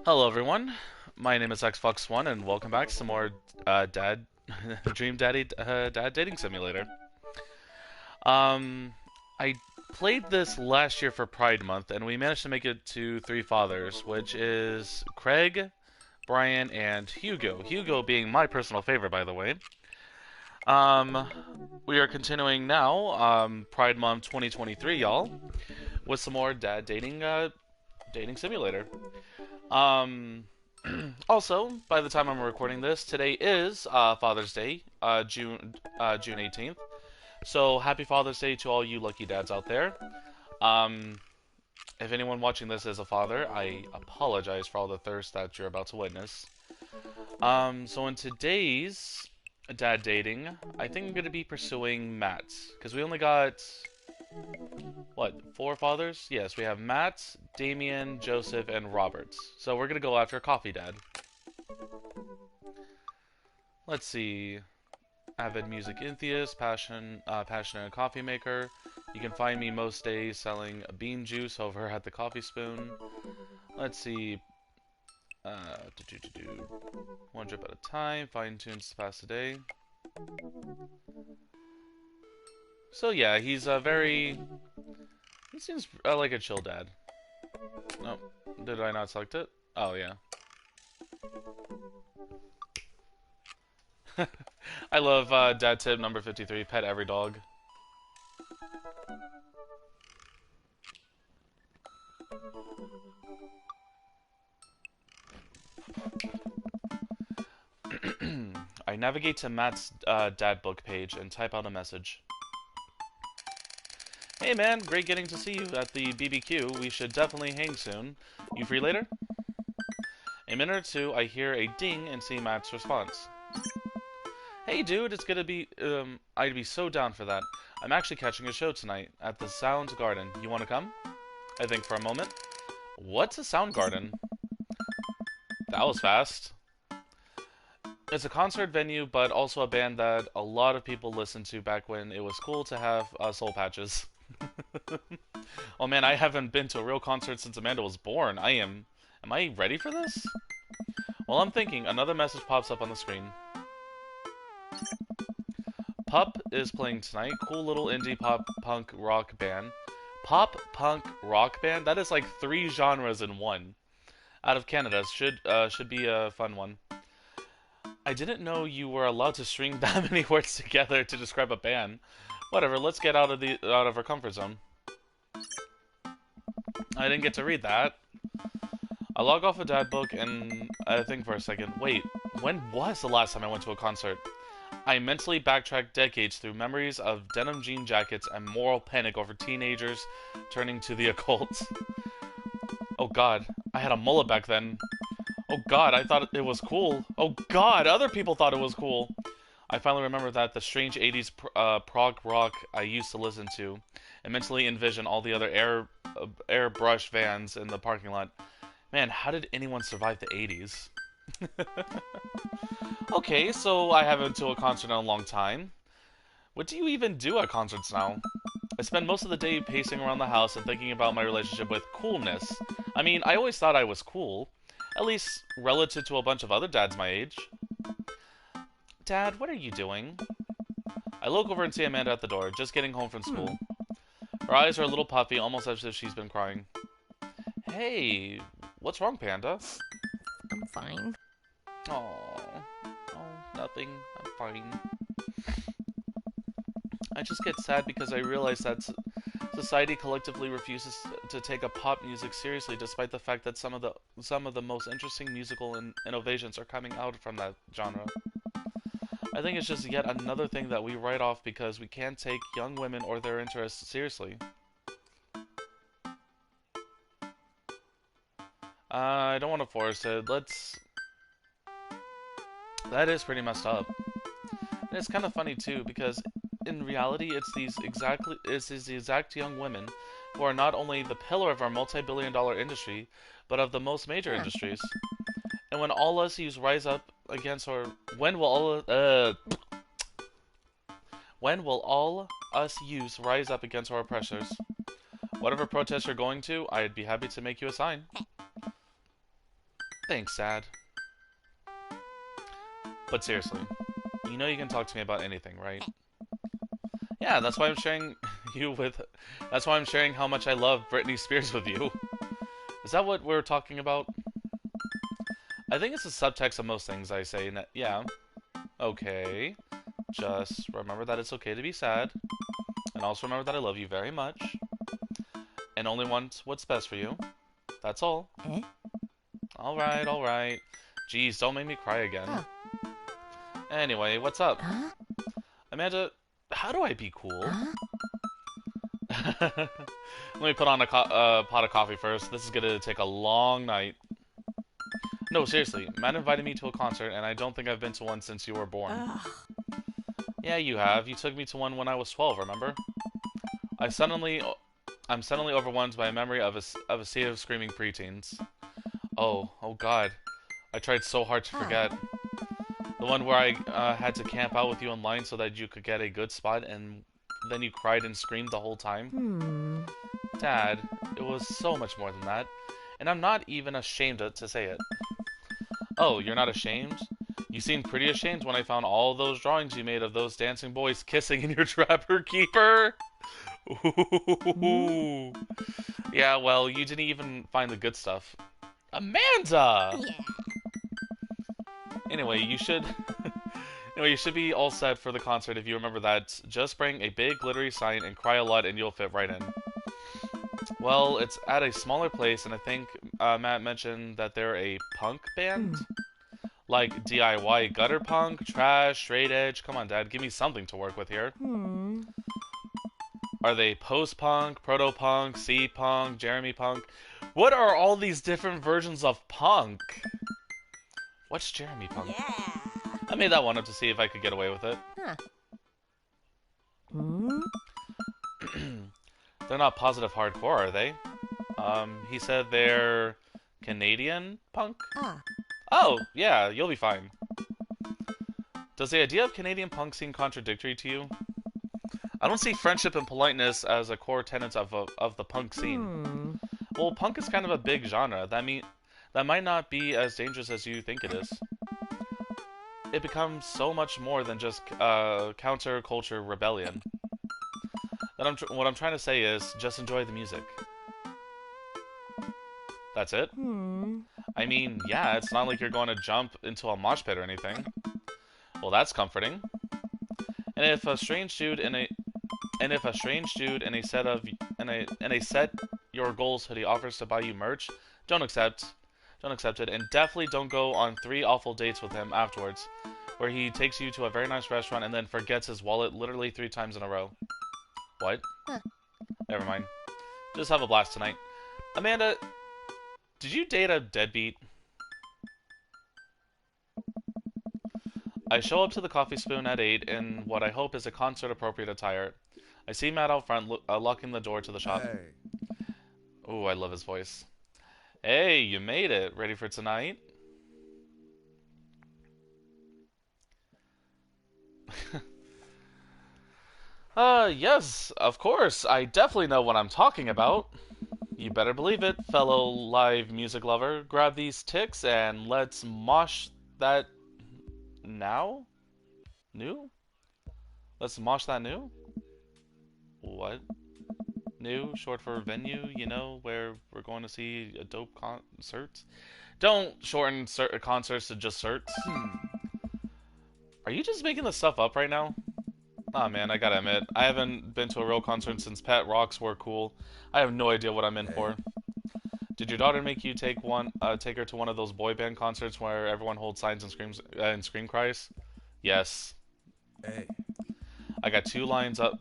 Hello everyone, my name is XFox1 and welcome back to some more Dad Dream Daddy Dad Dating Simulator. Um, I played this last year for Pride Month and we managed to make it to three fathers, which is Craig, Brian, and Hugo. Hugo being my personal favorite, by the way. Um, we are continuing now, Pride Month 2023, y'all, with some more Dad Dating Simulator. Um, Also, by the time I'm recording this, today is Father's Day, June 18th. So happy Father's Day to all you lucky dads out there. Um, if anyone watching this is a father, I apologize for all the thirst that you're about to witness. So in today's dad dating, I think I'm gonna be pursuing Matt because we only got what, four fathers? Yes, we have Matt, Damien, Joseph, and Robert. So we're gonna go after a coffee dad. Let's see. Avid music enthusiast, passionate coffee maker. You can find me most days selling bean juice over at the Coffee Spoon. Let's see. One drip at a time. Fine tunes to pass the day. So yeah, he's a very. He seems like a chill dad. No, did I not select it? Oh yeah. I love dad tip number 53, pet every dog. I navigate to Matt's dad book page and type out a message. Hey man, great getting to see you at the BBQ. We should definitely hang soon. You free later? A minute or two, I hear a ding and see Matt's response. Hey dude, it's gonna be, I'd be so down for that. I'm actually catching a show tonight at the Sound Garden. You wanna come? I think for a moment. What's a Sound Garden? That was fast. It's a concert venue, but also a band that a lot of people listened to back when it was cool to have soul patches. Oh man, I haven't been to a real concert since Amanda was born. Am I ready for this? Well, I'm thinking, another message pops up on the screen. Pup is playing tonight. Cool little indie pop punk rock band. Pop punk rock band? That is like three genres in one. Out of Canada. Should be a fun one. I didn't know you were allowed to string that many words together to describe a band. Whatever, let's get out of our comfort zone. I didn't get to read that. I log off a dad book and I think for a second, wait, when was the last time I went to a concert? I mentally backtrack decades through memories of denim jean jackets and moral panic over teenagers turning to the occult. Oh god, I had a mullet back then. Oh god, I thought it was cool. Oh god, other people thought it was cool. I finally remember that the strange 80s prog rock I used to listen to, and mentally envision all the other airbrush vans in the parking lot. Man, how did anyone survive the 80s? Okay, so I haven't been to a concert in a long time. What do you even do at concerts now? I spend most of the day pacing around the house and thinking about my relationship with coolness. I mean, I always thought I was cool. At least relative to a bunch of other dads my age. Dad, what are you doing? I look over and see Amanda at the door, just getting home from school. Her eyes are a little puffy, almost as if she's been crying. Hey, what's wrong, Panda? I'm fine. Oh, nothing. I'm fine. I just get sad because I realize that society collectively refuses to take a pop music seriously, despite the fact that some of the most interesting musical innovations are coming out from that genre. I think it's just yet another thing that we write off because we can't take young women or their interests seriously. I don't want to force it. That is pretty messed up. And it's kind of funny too, because in reality, it's these exact young women who are not only the pillar of our multi-billion-dollar industry, but of the most major industries. And when all us youths rise up against our, when will all us youths rise up against our oppressors? Whatever protest you're going to, I'd be happy to make you a sign. Thanks, Sad. But seriously, you know you can talk to me about anything, right? Yeah, that's why I'm sharing you with. That's why I'm sharing how much I love Britney Spears with you. Is that what we're talking about? I think it's the subtext of most things I say. Yeah. Okay. Just remember that it's okay to be sad. And also remember that I love you very much. And only want what's best for you. That's all. Eh? Alright, alright. Jeez, don't make me cry again. Huh. Anyway, what's up? Huh? Amanda, how do I be cool? Huh? Let me put on a pot of coffee first. This is gonna take a long night. No, seriously. Matt invited me to a concert, and I don't think I've been to one since you were born. Ugh. Yeah, you have. You took me to one when I was 12, remember? I'm suddenly overwhelmed by a memory of a sea of screaming preteens. Oh God. I tried so hard to forget. The one where I had to camp out with you in line so that you could get a good spot, and then you cried and screamed the whole time. Dad, it was so much more than that. And I'm not even ashamed to say it. Oh, you're not ashamed? You seemed pretty ashamed when I found all those drawings you made of those dancing boys kissing in your Trapper Keeper. Ooh. Yeah, well, you didn't even find the good stuff. Amanda! Yeah. Anyway, you should be all set for the concert if you remember that. Just bring a big glittery sign and cry a lot and you'll fit right in. Well, it's at a smaller place, and I think Matt mentioned that they're a punk band? Like DIY gutter punk, trash, straight edge. Come on, Dad, give me something to work with here. Are they post-punk, proto-punk, C-punk, Jeremy punk? What are all these different versions of punk? What's Jeremy punk? Yeah. I made that one up to see if I could get away with it. Huh. They're not positive hardcore, are they? He said they're Canadian punk? Oh, yeah, you'll be fine. Does the idea of Canadian punk seem contradictory to you? I don't see friendship and politeness as a core tenet of the punk scene. Well, punk is kind of a big genre. That might not be as dangerous as you think it is. It becomes so much more than just counterculture rebellion. What I'm trying to say is, just enjoy the music. That's it? I mean, yeah, it's not like you're going to jump into a mosh pit or anything. Well, that's comforting. And if a strange dude in a set your goals hoodie offers to buy you merch, don't accept it, and definitely don't go on 3 awful dates with him afterwards, where he takes you to a very nice restaurant and then forgets his wallet literally 3 times in a row. What? Never mind. Just have a blast tonight. Amanda, did you date a deadbeat? I show up to the Coffee Spoon at 8 in what I hope is a concert-appropriate attire. I see Matt out front locking the door to the shop. Hey. Ooh, I love his voice. Hey, you made it. Ready for tonight? Yes, of course. I definitely know what I'm talking about. You better believe it, fellow live music lover. Grab these ticks and let's mosh that now? New? Let's mosh that new? What? New, short for venue, you know, where we're going to see a dope concert? Don't shorten concerts to just certs. Are you just making this stuff up right now? Aw, man, I gotta admit, I haven't been to a real concert since Pet Rocks were cool. I have no idea what I'm in for. Did your daughter make you take her to one of those boy band concerts where everyone holds signs and screams and scream cries? Yes. Hey. I got 2 lined up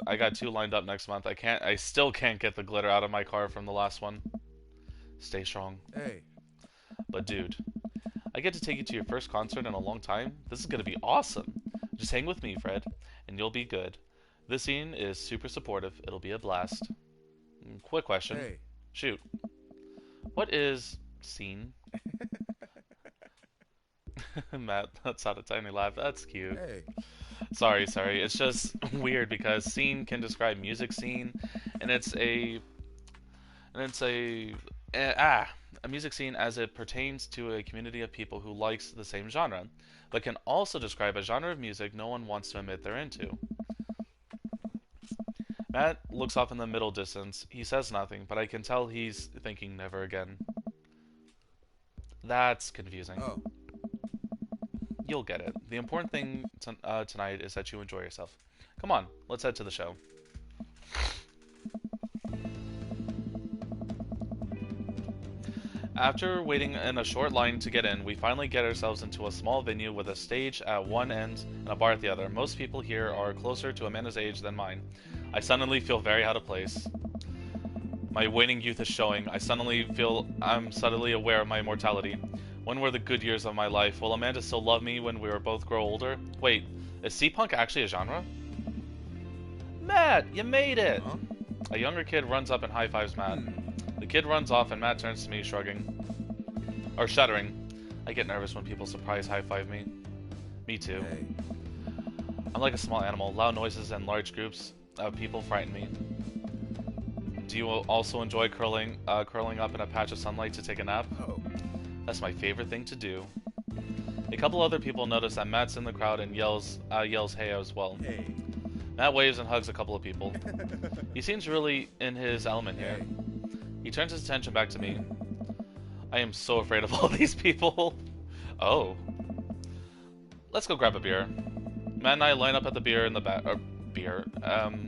next month. I still can't get the glitter out of my car from the last one. Stay strong. Hey. But dude, I get to take you to your first concert in a long time. This is gonna be awesome. Just hang with me, Fred, and you'll be good. This scene is super supportive. It'll be a blast. Quick question. Hey. Shoot. What is scene? Matt, that's not a tiny laugh. That's cute. Hey. Sorry. It's just weird because scene can describe music scene, and it's a music scene as it pertains to a community of people who likes the same genre, but can also describe a genre of music no one wants to admit they're into. Matt looks off in the middle distance. He says nothing, but I can tell he's thinking never again. That's confusing. Oh. You'll get it. The important thing tonight is that you enjoy yourself. Come on, let's head to the show. After waiting in a short line to get in, we finally get ourselves into a small venue with a stage at one end and a bar at the other. Most people here are closer to Amanda's age than mine. I suddenly feel very out of place. My waning youth is showing. I'm suddenly aware of my mortality. When were the good years of my life? Will Amanda still love me when we both grow older? Wait, is C-punk actually a genre? Matt, you made it! Huh? A younger kid runs up and high-fives Matt. The kid runs off and Matt turns to me, shrugging. Or shuddering. I get nervous when people surprise high-five me. Me too. Hey. I'm like a small animal. Loud noises and large groups of people frighten me. Do you also enjoy curling up in a patch of sunlight to take a nap? Oh. That's my favorite thing to do. A couple other people notice that Matt's in the crowd and yells hey as well. Hey. Matt waves and hugs a couple of people. He seems really in his element here. Hey. He turns his attention back to me. I am so afraid of all these people. Oh. Let's go grab a beer. Matt and I line up at the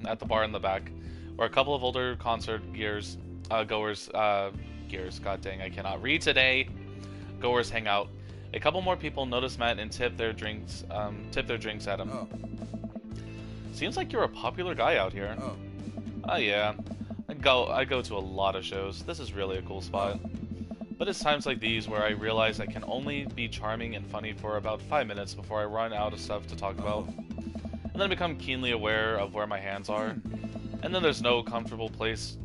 at the bar in the back, where a couple of older concert goers, god dang, I cannot read today, goers hang out. A couple more people notice Matt and tip their drinks at him. Oh. Seems like you're a popular guy out here. Oh. Oh yeah. I go to a lot of shows. This is really a cool spot. But it's times like these where I realize I can only be charming and funny for about 5 minutes before I run out of stuff to talk about. And then I become keenly aware of where my hands are. And then there's no comfortable place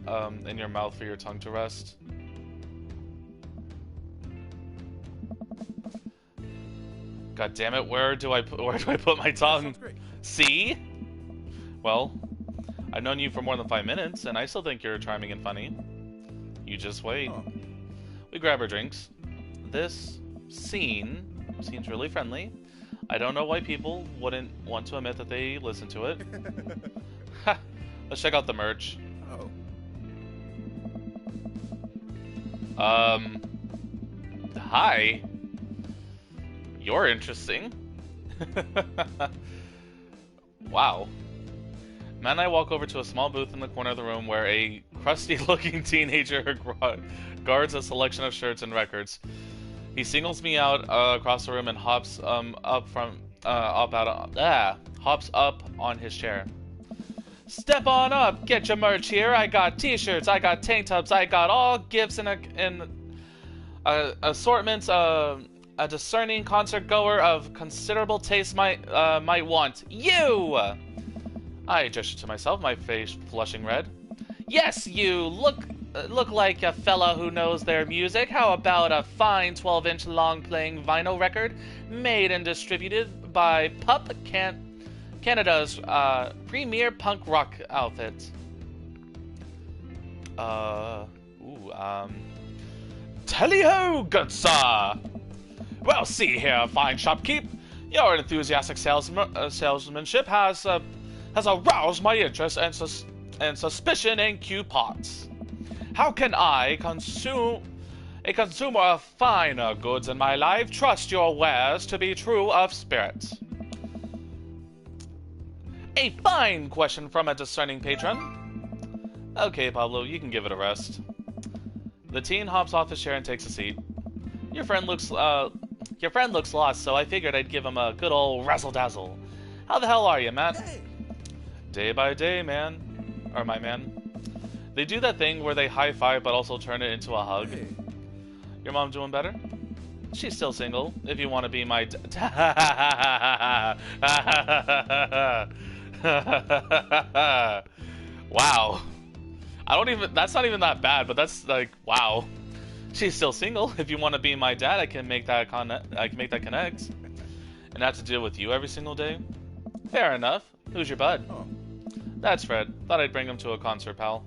in your mouth for your tongue to rest. God damn it, where do I put my tongue? Sounds great. See? Well, I've known you for more than 5 minutes, and I still think you're charming and funny. You just wait. Oh. We grab our drinks. This scene seems really friendly. I don't know why people wouldn't want to admit that they listen to it. Ha! Let's check out the merch. Oh. Hi. You're interesting. Wow. Matt and I walk over to a small booth in the corner of the room where a crusty-looking teenager guards a selection of shirts and records. He singles me out across the room and hops up on his chair. Step on up, get your merch here. I got t-shirts, I got tank tops, I got all gifts in assortments. A discerning concert goer of considerable taste might want. You! I gestured to myself, my face flushing red. Yes, you look like a fella who knows their music. How about a fine 12-inch long-playing vinyl record made and distributed by Pup Canada's premier punk rock outfit? Tally-ho, good sir! Well, see here, fine shopkeep. Your enthusiastic salesmanship has aroused my interest and suspicion in Q pots. How can I, a consumer of finer goods in my life, trust your wares to be true of spirit? A fine question from a discerning patron. Okay, Pablo, you can give it a rest. The teen hops off his chair and takes a seat. Your friend looks lost, so I figured I'd give him a good old razzle-dazzle. How the hell are you, Matt? Hey. Day by day, man. Or my man. They do that thing where they high-five but also turn it into a hug. Hey. Your mom doing better? She's still single, if you want to be my Wow. That's not even that bad, but that's like, wow. She's still single. If you want to be my dad, I can make that connect. And have to deal with you every single day? Fair enough. Who's your bud? Oh. That's Fred. Thought I'd bring him to a concert, pal.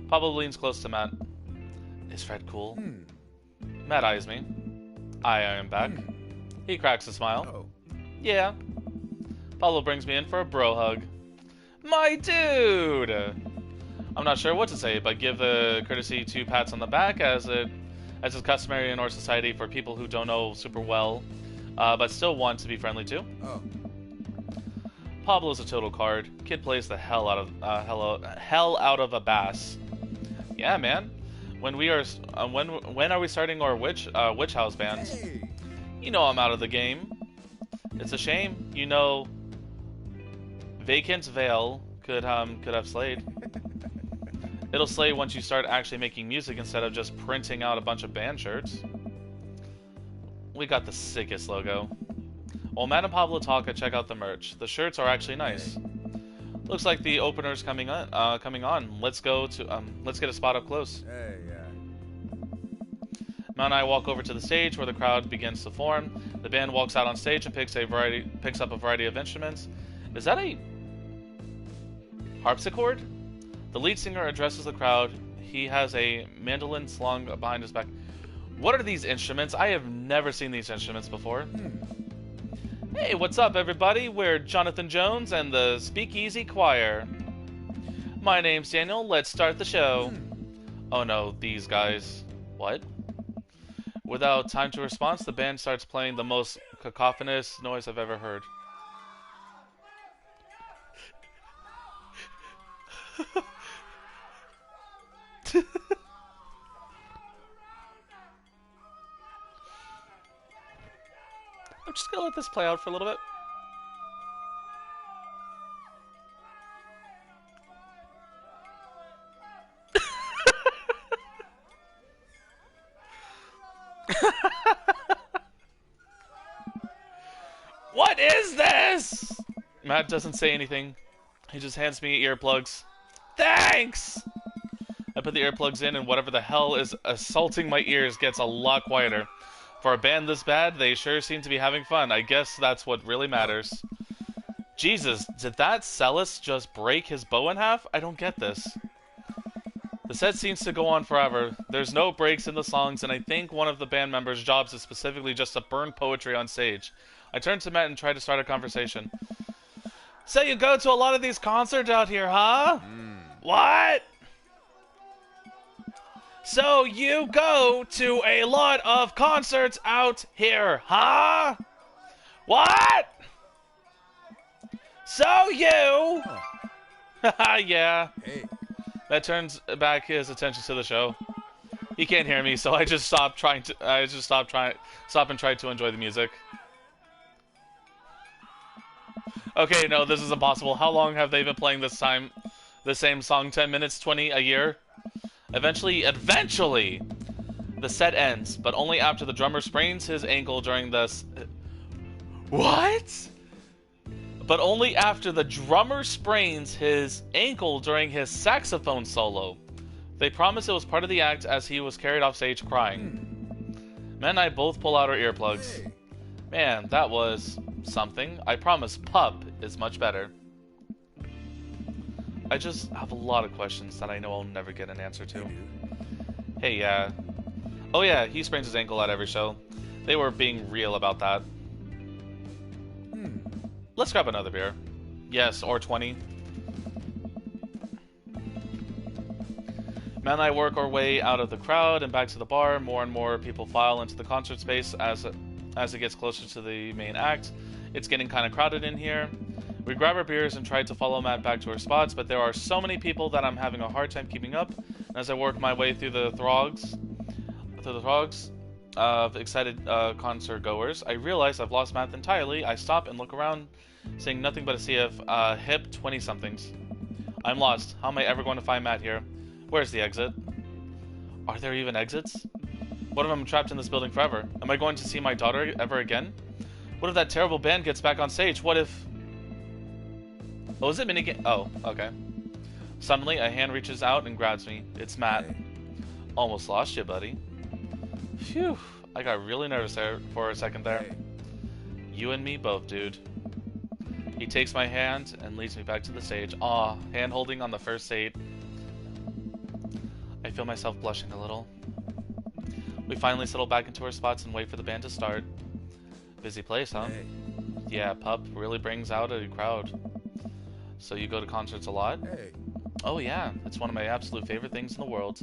Pablo leans close to Matt. Is Fred cool? Matt eyes me. I am back. He cracks a smile. Oh. Yeah. Pablo brings me in for a bro hug. My dude! I'm not sure what to say, but give the courtesy 2 pats on the back as is customary in our society for people who don't know super well, but still want to be friendly too. Oh. Pablo's a total card. Kid plays the hell out of a bass. Yeah, man. When are we starting our witch house bands? Hey. You know I'm out of the game. It's a shame. You know, Vacant's Veil could have slayed. It'll slay once you start actually making music instead of just printing out a bunch of band shirts. We got the sickest logo. While Matt and Pablo talk, I check out the merch. The shirts are actually nice. Looks like the opener's coming on. Let's get a spot up close. Hey, yeah. Matt and I walk over to the stage where the crowd begins to form. The band walks out on stage and picks up a variety of instruments. Is that a harpsichord? The lead singer addresses the crowd. He has a mandolin slung behind his back. What are these instruments? I have never seen these instruments before. Hey, what's up, everybody? We're Jonathan Jones and the Speakeasy Choir. My name's Daniel. Let's start the show. Oh no, these guys. What? Without time to respond, the band starts playing the most cacophonous noise I've ever heard. I'm just gonna let this play out for a little bit. What is this? Matt doesn't say anything. He just hands me earplugs. Thanks! I put the earplugs in and whatever the hell is assaulting my ears gets a lot quieter. For a band this bad, they sure seem to be having fun. I guess that's what really matters. Jesus, did that cellist just break his bow in half? I don't get this. The set seems to go on forever. There's no breaks in the songs, and I think one of the band members' jobs is specifically just to burn poetry on stage. I turn to Matt and try to start a conversation. So you go to a lot of these concerts out here, huh? What? So you go to a lot of concerts out here, huh? What? So you... Yeah. Hey. That turns back his attention to the show. He can't hear me, so I just stopped and tried to enjoy the music. Okay, no, this is impossible. How long have they been playing the same song? 10 minutes, 20 a year? Eventually, the set ends, but only after the drummer sprains his ankle during this. What? But only after the drummer sprains his ankle during his saxophone solo. They promise it was part of the act as he was carried off stage crying. Matt and I both pull out our earplugs. Hey. Man, that was something. I promise Pup is much better. I just have a lot of questions that I know I'll never get an answer to. Hey, yeah. Oh yeah, he sprains his ankle at every show. They were being real about that. Let's grab another beer. Yes, or 20. Matt and I work our way out of the crowd and back to the bar. More and more people file into the concert space as it gets closer to the main act. It's getting kind of crowded in here. We grab our beers and try to follow Matt back to our spots, but there are so many people that I'm having a hard time keeping up. And as I work my way through the throgs of excited concert goers, I realize I've lost Matt entirely. I stop and look around, seeing nothing but a sea of hip 20-somethings. I'm lost. How am I ever going to find Matt here? Where's the exit? Are there even exits? What if I'm trapped in this building forever? Am I going to see my daughter ever again? What if that terrible band gets back on stage? What if... Oh, is it minigame? Oh, okay. Suddenly, a hand reaches out and grabs me. It's Matt. Hey. Almost lost you, buddy. Phew. I got really nervous there for a second there. Hey. You and me both, dude. He takes my hand and leads me back to the stage. Aw, hand holding on the first date. I feel myself blushing a little. We finally settle back into our spots and wait for the band to start. Busy place, huh? Hey. Yeah, pup really brings out a crowd. So you go to concerts a lot? Hey. Oh yeah, it's one of my absolute favorite things in the world.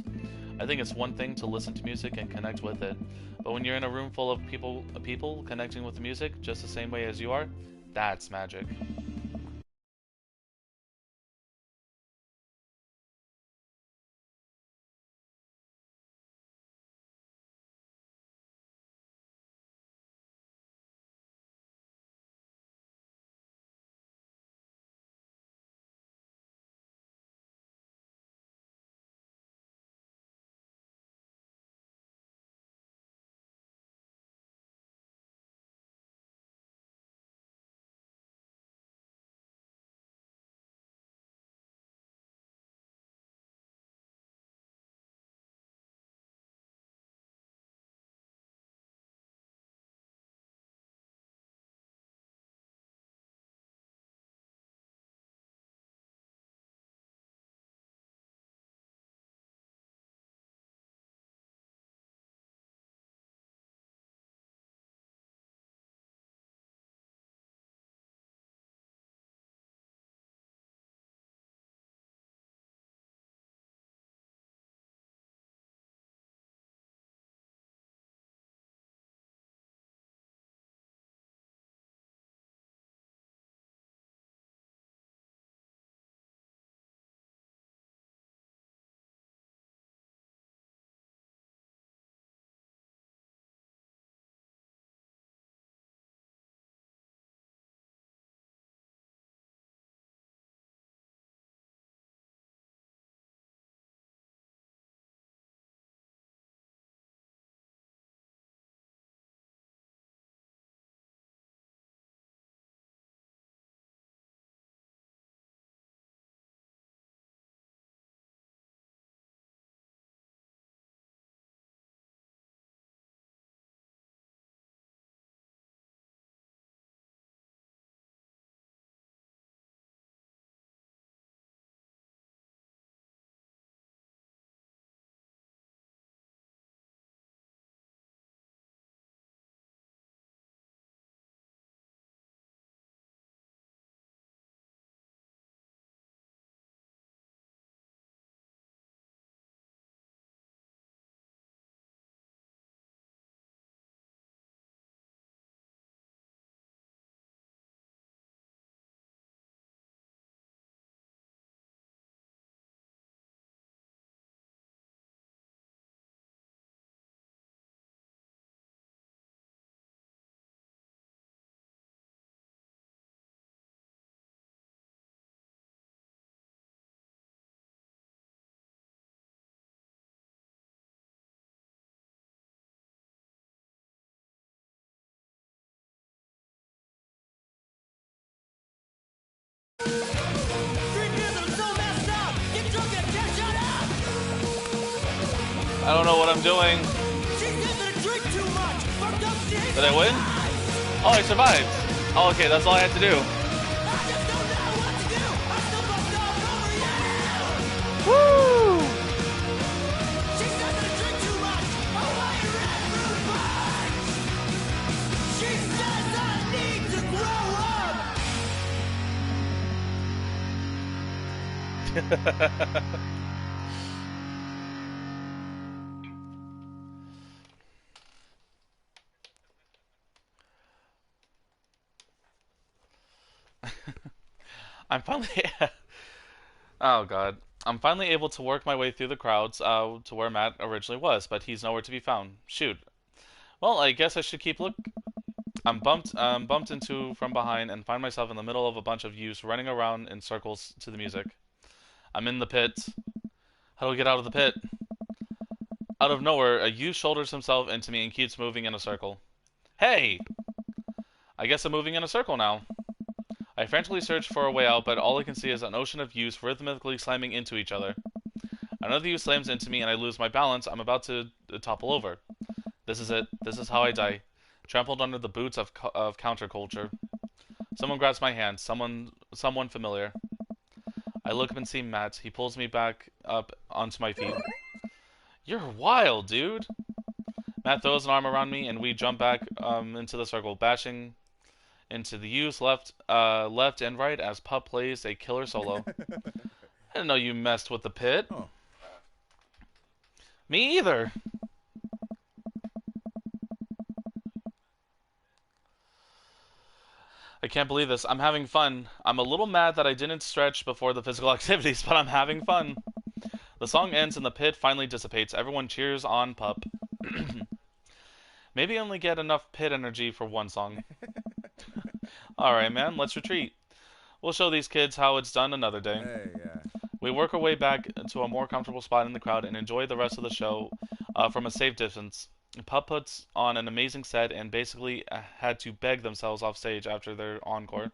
I think it's one thing to listen to music and connect with it, but when you're in a room full of people connecting with the music just the same way as you are, that's magic. I don't know what I'm doing. Did I win? Oh, I survived. Oh, okay, that's all I had to do. Woo! I'm finally. Oh god. I'm finally able to work my way through the crowds to where Matt originally was, but he's nowhere to be found. Shoot. Well, I guess I should keep look. I'm bumped into from behind and find myself in the middle of a bunch of youths running around in circles to the music. I'm in the pit. How do I get out of the pit? Out of nowhere, a youth shoulders himself into me and keeps moving in a circle. Hey! I guess I'm moving in a circle now. I frantically search for a way out, but all I can see is an ocean of youths rhythmically slamming into each other. Another youth slams into me and I lose my balance. I'm about to topple over. This is it. This is how I die. Trampled under the boots of counterculture. Someone grabs my hand. Someone familiar. I look up and see Matt. He pulls me back up onto my feet. You're wild, dude. Matt throws an arm around me, and we jump back into the circle, bashing into the U's left and right as Pup plays a killer solo. I didn't know you messed with the pit. Oh. Me either. I can't believe this. I'm having fun. I'm a little mad that I didn't stretch before the physical activities, but I'm having fun. The song ends and the pit finally dissipates. Everyone cheers on Pup. Maybe I only get enough pit energy for one song. Alright, man, let's retreat. We'll show these kids how it's done another day. Hey, yeah. We work our way back to a more comfortable spot in the crowd and enjoy the rest of the show from a safe distance. Pup puts on an amazing set and basically had to beg themselves off stage after their encore.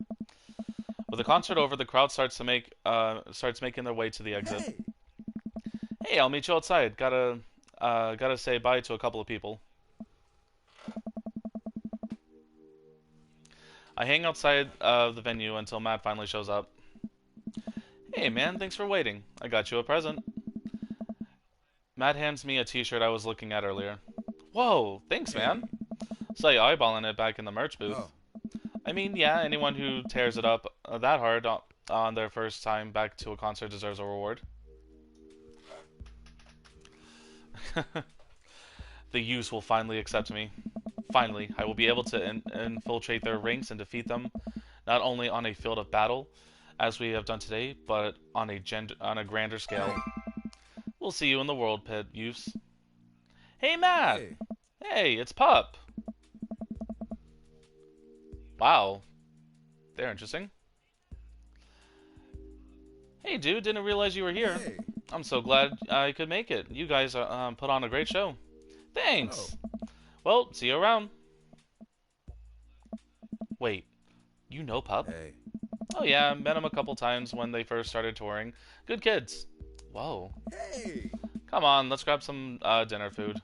With the concert over, the crowd starts making their way to the exit. Hey. Hey, I'll meet you outside. Gotta say bye to a couple of people. I hang outside the venue until Matt finally shows up. Hey man, thanks for waiting. I got you a present. Matt hands me a t-shirt I was looking at earlier. Whoa, thanks man. Saw you eyeballing it back in the merch booth. Oh. I mean, yeah, anyone who tears it up that hard on their first time back to a concert deserves a reward. The youths will finally accept me. Finally, I will be able to infiltrate their ranks and defeat them, not only on a field of battle, as we have done today, but on a grander scale. We'll see you in the world, pit youths. Hey, Matt! Hey. Hey, it's Pup! Wow. They're interesting. Hey, dude, didn't realize you were here. Hey. I'm so glad I could make it. You guys put on a great show. Thanks! Oh. Well, see you around. Wait, you know Pup? Hey. Oh yeah, I met him a couple times when they first started touring. Good kids. Whoa. Hey. Come on, let's grab some dinner food.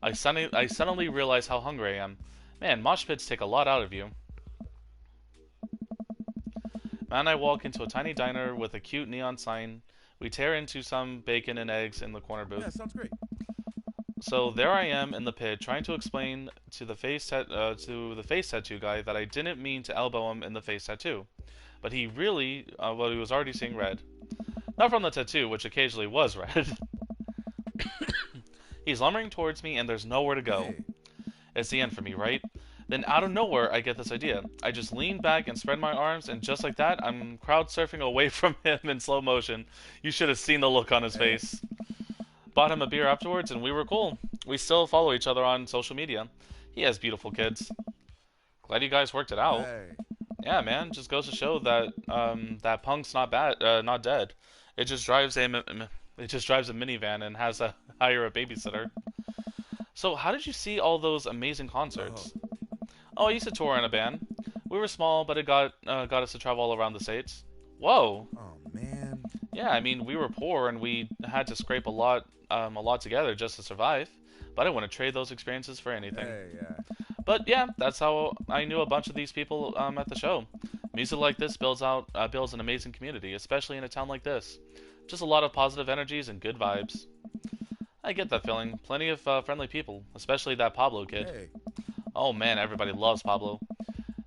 I suddenly realize how hungry I am. Man, mosh pits take a lot out of you. Matt and I walk into a tiny diner with a cute neon sign. We tear into some bacon and eggs in the corner booth. Yeah, sounds great. So there I am in the pit, trying to explain to the face tattoo guy that I didn't mean to elbow him in the face tattoo, but he really, he was already seeing red. Not from the tattoo, which occasionally was red. He's lumbering towards me, and there's nowhere to go. Hey. It's the end for me, right? Then out of nowhere, I get this idea. I just lean back and spread my arms, and just like that, I'm crowd surfing away from him in slow motion. You should have seen the look on his face. Bought him a beer afterwards, and we were cool. We still follow each other on social media. He has beautiful kids. Glad you guys worked it out. Hey. Yeah, man, just goes to show that that punk's not not dead. It just drives a minivan and has to hire a babysitter. So, how did you see all those amazing concerts? Oh, I used to tour in a band. We were small, but it got us to travel all around the states. Whoa. Oh man. Yeah, I mean, we were poor and we had to scrape a lot together just to survive. But I wouldn't trade those experiences for anything. Hey, yeah. But yeah, that's how I knew a bunch of these people at the show. Music like this builds an amazing community, especially in a town like this. Just a lot of positive energies and good vibes. I get that feeling. Plenty of friendly people, especially that Pablo kid. Hey. Oh man, everybody loves Pablo.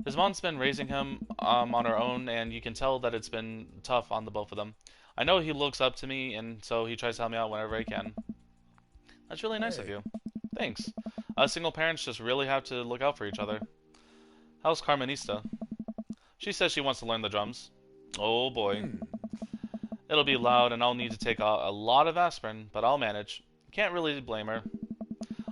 His mom's been raising him on her own, and you can tell that it's been tough on the both of them. I know he looks up to me, and so he tries to help me out whenever he can. That's really nice of Hey. you. Thanks. Single parents just really have to look out for each other. How's Carmenista? She says she wants to learn the drums. Oh boy. It'll be loud, and I'll need to take a lot of aspirin, but I'll manage. Can't really blame her.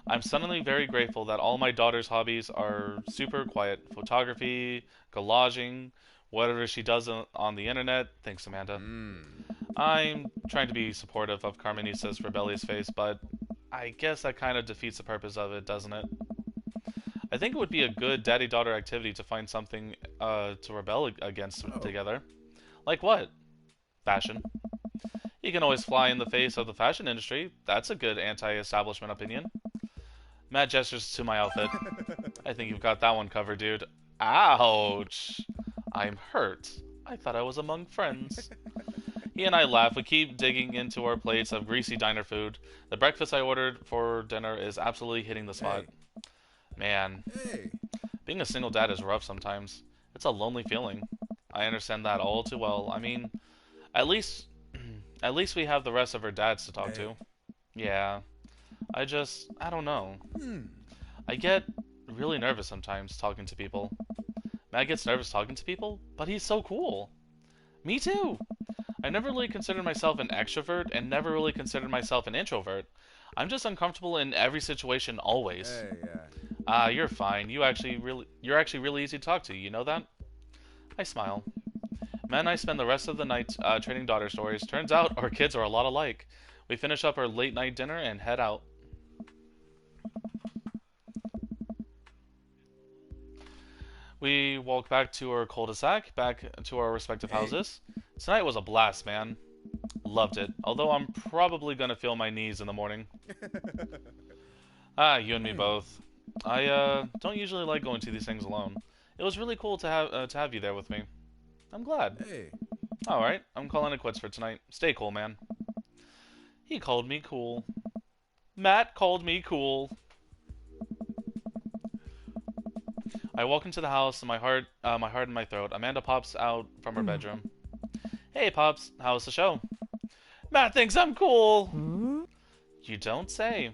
I'm suddenly very grateful that all my daughter's hobbies are super quiet. Photography, collaging, whatever she does on the internet. Thanks, Amanda. I'm trying to be supportive of Carmenista's rebellious face, but I guess that kind of defeats the purpose of it, doesn't it? I think it would be a good daddy-daughter activity to find something to rebel against together. Like what? Fashion. You can always fly in the face of the fashion industry. That's a good anti-establishment opinion. Matt gestures to my outfit. I think you've got that one covered, dude. Ouch! I'm hurt. I thought I was among friends. He and I laugh. We keep digging into our plates of greasy diner food. The breakfast I ordered for dinner is absolutely hitting the spot. Hey, Man, hey, being a single dad is rough sometimes. It's a lonely feeling. I understand that all too well. I mean, at least at least we have the rest of our dads to talk hey. to. Yeah. I don't know. Hmm. I get really nervous sometimes talking to people. Matt gets nervous talking to people, but he's so cool. Me too. I never really considered myself an extrovert and never really considered myself an introvert. I'm just uncomfortable in every situation always. Hey, Ah, you're fine. You're actually really easy to talk to. You know that? I smile. Matt and I spend the rest of the night trading daughter stories. Turns out our kids are a lot alike. We finish up our late night dinner and head out. We walk back to our cul-de-sac, back to our respective hey. houses. Tonight was a blast, man. Loved it. Although I'm probably gonna feel my knees in the morning. Ah, you and me Hmm. both. I don't usually like going to these things alone. It was really cool to have you there with me. I'm glad. Hey. All right, I'm calling it quits for tonight. Stay cool, man. He called me cool. Matt called me cool. I walk into the house, and my heart in my throat. Amanda pops out from her bedroom. Hey, pops, how's the show? Matt thinks I'm cool. Hmm? You don't say.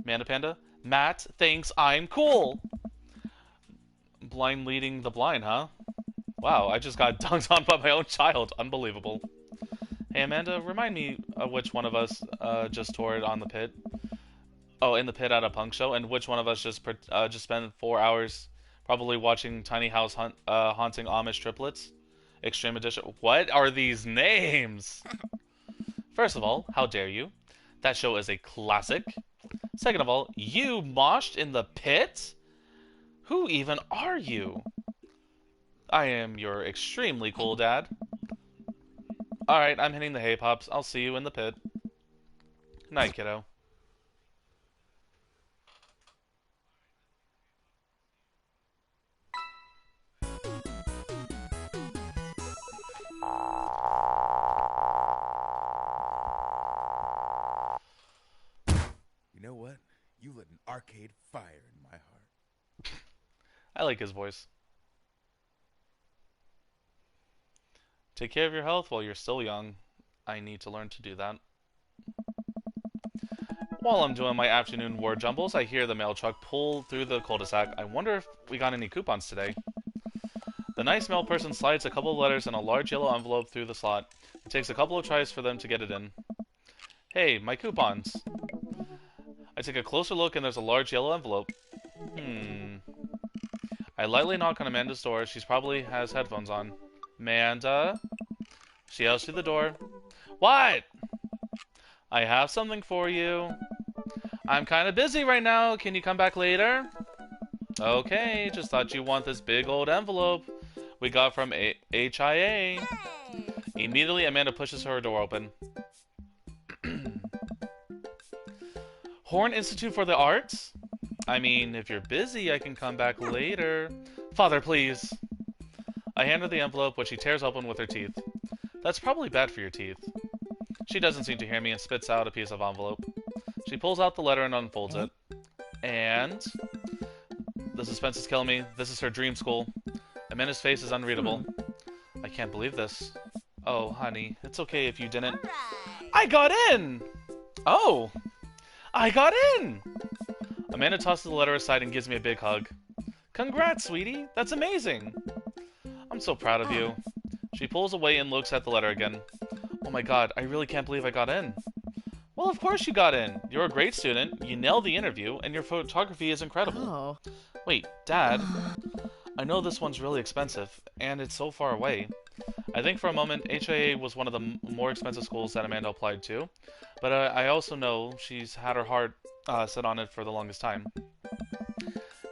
Amanda Panda. Matt thinks I'm cool. Blind leading the blind, huh? Wow, I just got dunked on by my own child. Unbelievable. Hey, Amanda, remind me of which one of us just tore it on the pit. Oh, in the pit at a punk show, and which one of us just spent 4 hours probably watching Tiny House haunting Amish triplets? Extreme Edition. What are these names? First of all, how dare you? That show is a classic. Second of all, you moshed in the pit? Who even are you? I am your extremely cool dad. Alright, I'm hitting the hay pops. I'll see you in the pit. Good night, kiddo. You know what? You lit an arcade fire in my heart. I like his voice. Take care of your health while you're still young. I need to learn to do that. While I'm doing my afternoon word jumbles, I hear the mail truck pull through the cul-de-sac. I wonder if we got any coupons today. The nice mail person slides a couple of letters in a large yellow envelope through the slot. It takes a couple of tries for them to get it in. Hey, my coupons. I take a closer look and there's a large yellow envelope. I lightly knock on Amanda's door. She probably has headphones on. Amanda? She yells through the door. What? I have something for you. I'm kind of busy right now. Can you come back later? Okay, just thought you want this big old envelope we got from HIA. Immediately, Amanda pushes her door open. Horn Institute for the Arts? I mean, if you're busy, I can come back later. Father, please. I hand her the envelope, which she tears open with her teeth. That's probably bad for your teeth. She doesn't seem to hear me and spits out a piece of envelope. She pulls out the letter and unfolds it. And... the suspense is killing me. This is her dream school. Amanda's face is unreadable. I can't believe this. Oh, honey, it's okay if you didn't. I got in! Oh! I got in! Amanda tosses the letter aside and gives me a big hug. Congrats, sweetie. That's amazing. I'm so proud of you. She pulls away and looks at the letter again. Oh my god, I really can't believe I got in. Well, of course you got in. You're a great student, you nailed the interview, and your photography is incredible. Oh. Wait, Dad, I know this one's really expensive, and it's so far away. I think for a moment HIA was one of the more expensive schools that Amanda applied to, but I also know she's had her heart set on it for the longest time.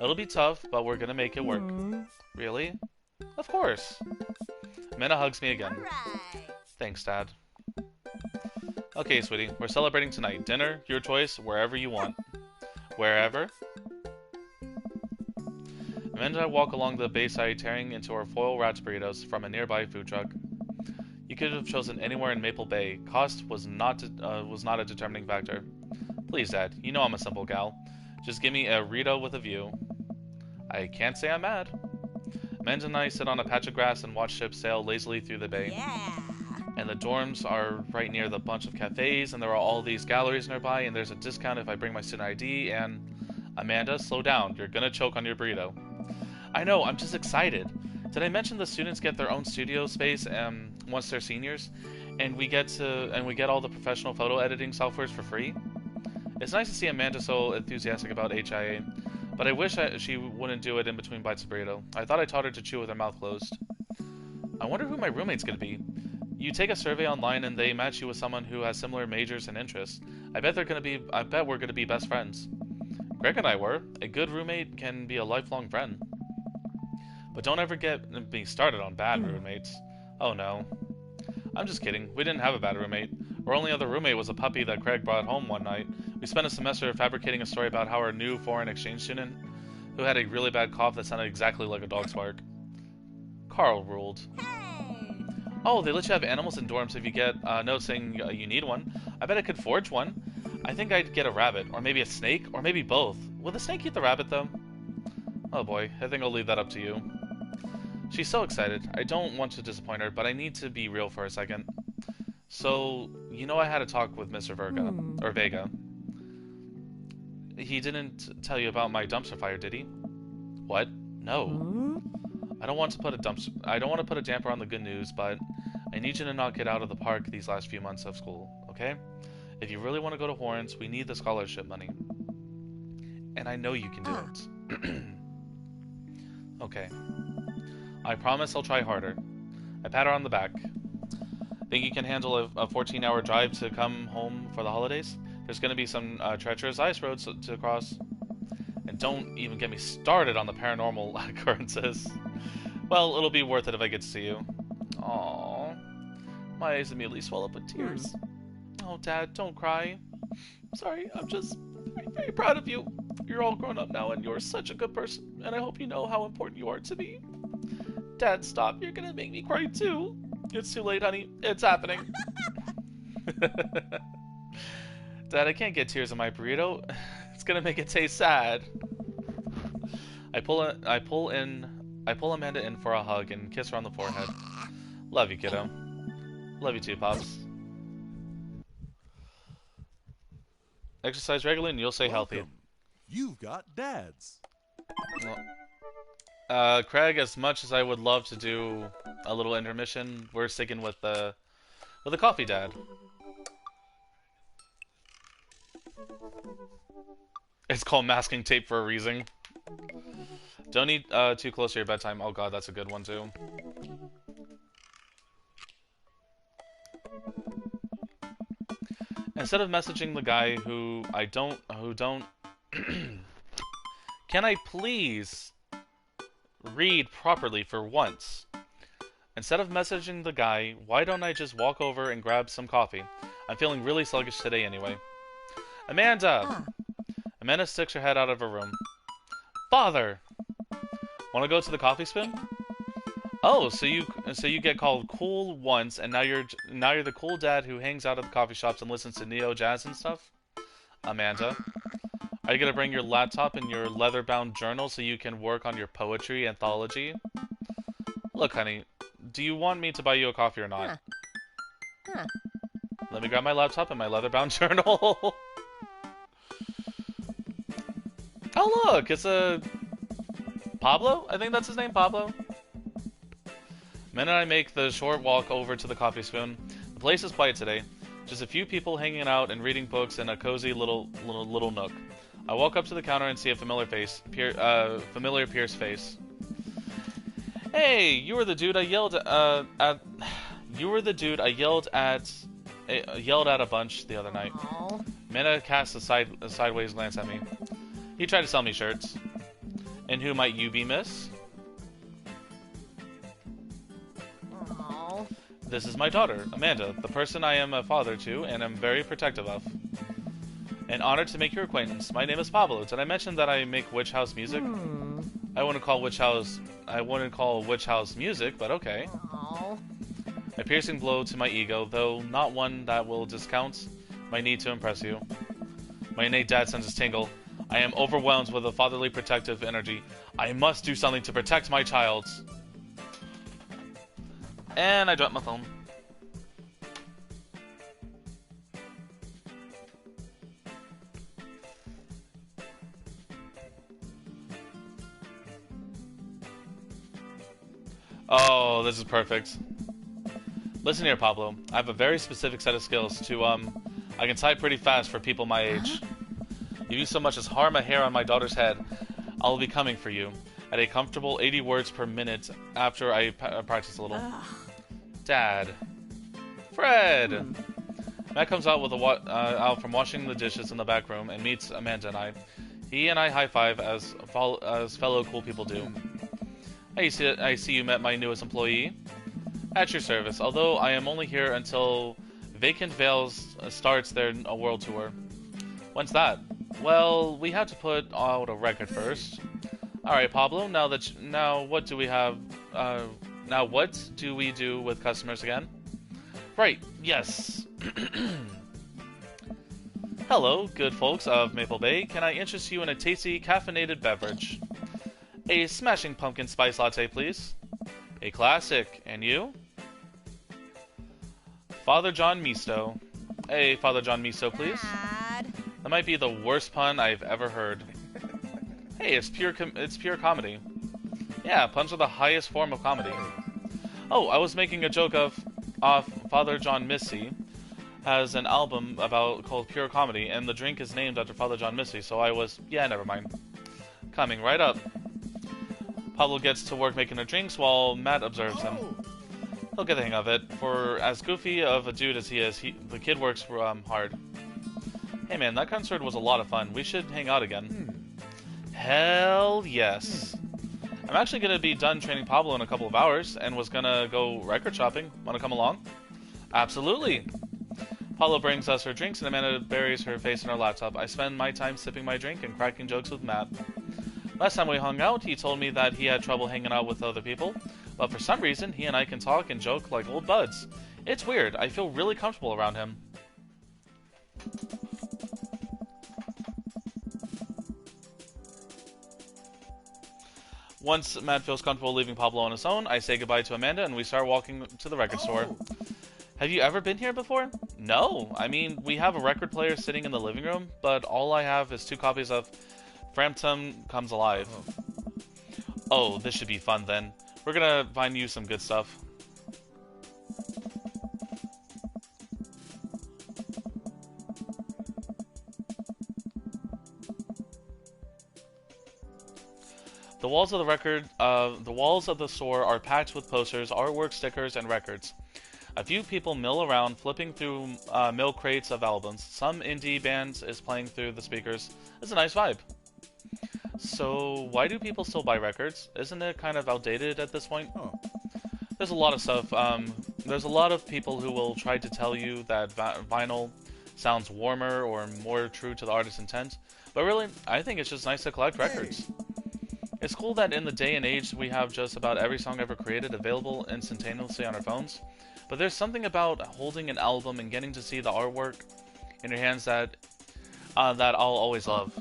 It'll be tough, but we're gonna make it work. Really? Of course. Amanda hugs me again. Thanks, Dad. Okay, sweetie, we're celebrating tonight. Dinner, your choice, wherever you want. Wherever? Amanda and I walk along the bayside, tearing into our foil wrapped burritos from a nearby food truck. You could have chosen anywhere in Maple Bay. Cost was not a determining factor. Please, Dad. You know I'm a simple gal. Just give me a Rito with a view. I can't say I'm mad. Amanda and I sit on a patch of grass and watch ships sail lazily through the bay. Yeah. And the dorms are right near the bunch of cafes, and there are all these galleries nearby, and there's a discount if I bring my student ID, and... Amanda, slow down. You're gonna choke on your burrito. I know, I'm just excited. Did I mention the students get their own studio space once they're seniors, and we get all the professional photo editing softwares for free? It's nice to see Amanda so enthusiastic about HIA, but I wish she wouldn't do it in between bites of burrito. I thought I taught her to chew with her mouth closed. I wonder who my roommate's gonna be. You take a survey online and they match you with someone who has similar majors and interests. I bet we're gonna be best friends. Greg and I were. A good roommate can be a lifelong friend. But don't ever get me started on bad roommates. Oh no. I'm just kidding. We didn't have a bad roommate. Our only other roommate was a puppy that Craig brought home one night. We spent a semester fabricating a story about how our new foreign exchange student, who had a really bad cough that sounded exactly like a dog's bark. Carl ruled. Oh, they let you have animals in dorms if you get a note saying you need one. I bet I could forge one. I think I'd get a rabbit, or maybe a snake, or maybe both. Will the snake eat the rabbit, though? Oh boy, I think I'll leave that up to you. She's so excited. I don't want to disappoint her, but I need to be real for a second. So, you know I had a talk with Mr. Vega. He didn't tell you about my dumpster fire, did he? What? No. I don't want to put a damper on the good news, but I need you to knock it out of the park these last few months of school, okay? If you really want to go to Horns, we need the scholarship money. And I know you can do it. Okay. I promise I'll try harder. I pat her on the back. Think you can handle a 14-hour drive to come home for the holidays? There's going to be some treacherous ice roads to cross. And don't even get me started on the paranormal occurrences. Well, it'll be worth it if I get to see you. Aww. My eyes immediately swell up with tears. Oh, Dad, don't cry. Sorry, I'm just very, very proud of you. You're all grown up now, and you're such a good person, and I hope you know how important you are to me. Dad, stop. You're gonna make me cry, too. It's too late, honey. It's happening. Dad, I can't get tears in my burrito. It's gonna make it taste sad. I pull Amanda in for a hug and kiss her on the forehead. Love you, kiddo. Love you too, Pops. Exercise regularly and you'll stay healthy. You've got dads. Craig, as much as I would love to do a little intermission, we're sticking with the coffee dad. It's called masking tape for a reason. Don't eat too close to your bedtime. Oh god, that's a good one too. Instead of messaging the guy who don't can I please read properly for once? Instead of messaging the guy, why don't I just walk over and grab some coffee? I'm feeling really sluggish today anyway. Amanda! Amanda sticks her head out of her room. Father! Want to go to the coffee spoon? Oh, so you get called cool once, and now you're the cool dad who hangs out at the coffee shops and listens to neo jazz and stuff? Amanda, are you gonna bring your laptop and your leather-bound journal so you can work on your poetry anthology? Look, honey, do you want me to buy you a coffee or not? Let me grab my laptop and my leather-bound journal. Oh look, it's a Pablo? I think that's his name, Pablo. Men and I make the short walk over to the coffee spoon. The place is quiet today. Just a few people hanging out and reading books in a cozy little nook. I walk up to the counter and see a familiar Pierce face. Hey, you were the dude I yelled at. You were the dude I yelled at a bunch the other night. Amanda casts a sideways glance at me. He tried to sell me shirts. And who might you be, miss? This is my daughter, Amanda, the person I am a father to and am very protective of. An honor to make your acquaintance. My name is Pablo. Did I mention that I make witch house music? I wouldn't call witch house music, but okay. A piercing blow to my ego, though not one that will discount my need to impress you. My innate dad senses tingle. I am overwhelmed with a fatherly protective energy. I must do something to protect my child. And I dropped my phone. Oh, this is perfect. Listen here, Pablo. I have a very specific set of skills to, I can type pretty fast for people my age. If you so much as harm a hair on my daughter's head, I'll be coming for you at a comfortable 80 words per minute after I practice a little. Dad. Fred! Matt comes out with out from washing the dishes in the back room and meets Amanda and I. He and I high-five as fellow cool people do. I see you met my newest employee. At your service, although I am only here until Vacant Veils starts their world tour. When's that? Well, we have to put out a record first. Alright, Pablo, now what do we have, now what do we do with customers again? Right, yes. Hello, good folks of Maple Bay. Can I interest you in a tasty, caffeinated beverage? A smashing pumpkin spice latte, please. A classic. And you? Father John Misto. Hey, Father John Misto, please. Dad. That might be the worst pun I've ever heard. Hey, it's pure comedy. Yeah, puns are the highest form of comedy. Oh, I was making a joke of Father John Missy has an album called Pure Comedy, and the drink is named after Father John Missy, so I was, yeah, never mind. Coming right up. Pablo gets to work making the drinks while Matt observes him. He'll get the hang of it. For as goofy of a dude as he is, the kid works hard. Hey man, that concert was a lot of fun. We should hang out again. Hell yes. I'm actually going to be done training Pablo in a couple of hours, and was going to go record shopping. Want to come along? Absolutely. Pablo brings us her drinks, and Amanda buries her face in her laptop. I spend my time sipping my drink and cracking jokes with Matt. Last time we hung out, he told me that he had trouble hanging out with other people, but for some reason, he and I can talk and joke like old buds. It's weird. I feel really comfortable around him. Once Matt feels comfortable leaving Pablo on his own, I say goodbye to Amanda and we start walking to the record store. Have you ever been here before? No. I mean, we have a record player sitting in the living room, but all I have is 2 copies of Frampton Comes Alive. Oh, this should be fun then. We're gonna find you some good stuff. The walls of the store are packed with posters, artwork, stickers, and records. A few people mill around, flipping through milk crates of albums. Some indie bands is playing through the speakers. It's a nice vibe. So, why do people still buy records? Isn't it kind of outdated at this point? There's a lot of stuff. There's a lot of people who will try to tell you that vinyl sounds warmer or more true to the artist's intent. But really, I think it's just nice to collect records. It's cool that in the day and age we have just about every song ever created available instantaneously on our phones. But there's something about holding an album and getting to see the artwork in your hands that I'll always love.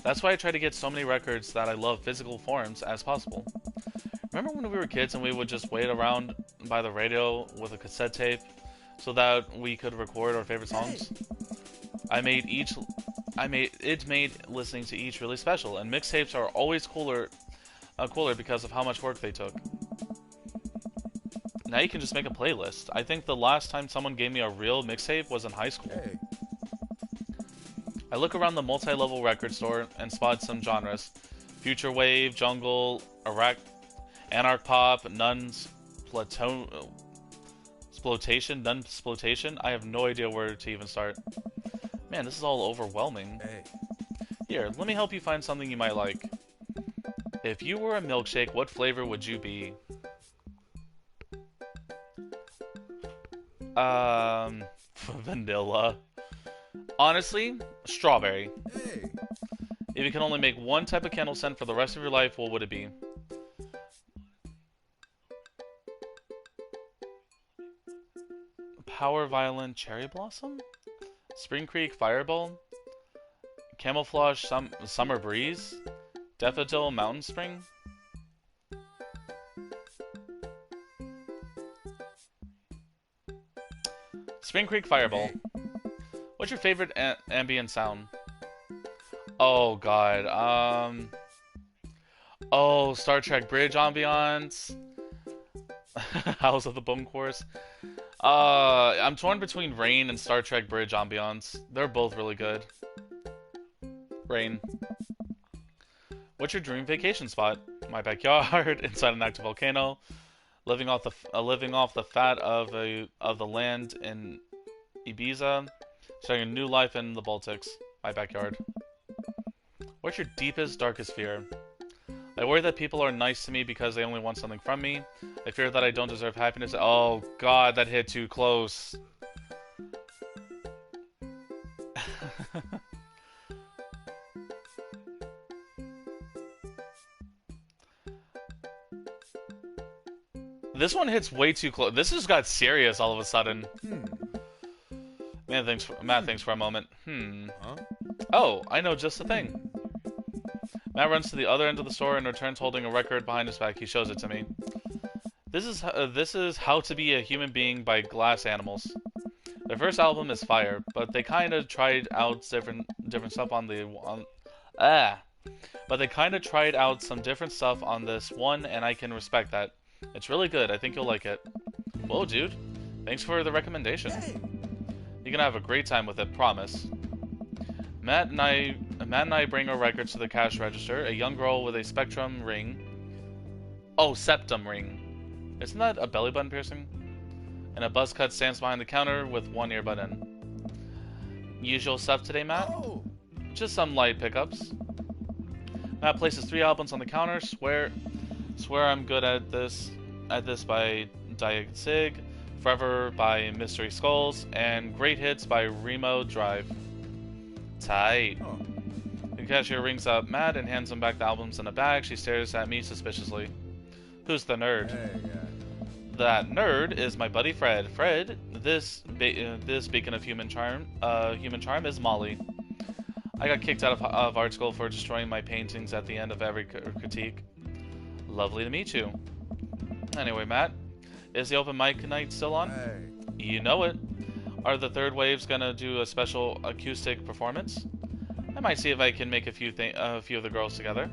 That's why I try to get so many records that I love physical forms as possible. Remember when we were kids and we would just wait around by the radio with a cassette tape so that we could record our favorite songs? It made listening to each really special, and mixtapes are always cooler because of how much work they took. Now you can just make a playlist. I think the last time someone gave me a real mixtape was in high school. I look around the multi-level record store and spot some genres. Future Wave, Jungle, Anarch Pop, Nunsploitation. I have no idea where to even start. Man, this is all overwhelming. Here, let me help you find something you might like. If you were a milkshake, what flavor would you be? Vanilla. Honestly, strawberry. If you can only make one type of candle scent for the rest of your life, what would it be? Power Violin Cherry Blossom? Spring Creek Fireball? Camouflage Summer Breeze? Daffodil Mountain Spring? Spring Creek Fireball. What's your favorite ambient sound? Oh god, oh, Star Trek Bridge ambiance. House of the Bone Course. I'm torn between Rain and Star Trek Bridge ambiance. They're both really good. Rain. What's your dream vacation spot? My backyard, inside an active volcano, living off the fat of the land in Ibiza, starting a new life in the Baltics. My backyard. What's your deepest, darkest fear? I worry that people are nice to me because they only want something from me. I fear that I don't deserve happiness. Oh god, that hit too close. This one hits way too close. This just got serious all of a sudden. Matt thinks for a moment. Huh? Oh, I know just the thing. Matt runs to the other end of the store and returns holding a record behind his back. He shows it to me. This is How to Be a Human Being by Glass Animals. Their first album is fire, but they kind of tried out different stuff on But they kind of tried out some different stuff on this one, and I can respect that. It's really good. I think you'll like it. Whoa, dude. Thanks for the recommendation. You're gonna have a great time with it, promise. Matt and I bring our records to the cash register. A young girl with a spectrum ring. Oh, septum ring. Isn't that a belly button piercing? And a buzz cut stands behind the counter with one earbud in. Usual stuff today, Matt? Oh. Just some light pickups. Matt places 3 albums on the counter. Swear I'm good at this by Diet Sig, Forever by Mystery Skulls, and Great Hits by Remo Drive. Tight. Oh. The cashier rings up Matt and hands him back the albums in a bag. She stares at me suspiciously. Who's the nerd? Hey, yeah. That nerd is my buddy Fred. Fred, this beacon of human charm is Molly. I got kicked out of art school for destroying my paintings at the end of every critique. Lovely to meet you. Anyway, Matt, is the open mic night still on? Hey. You know it. Are the Third Waves gonna do a special acoustic performance? I might see if I can make a few of the girls together.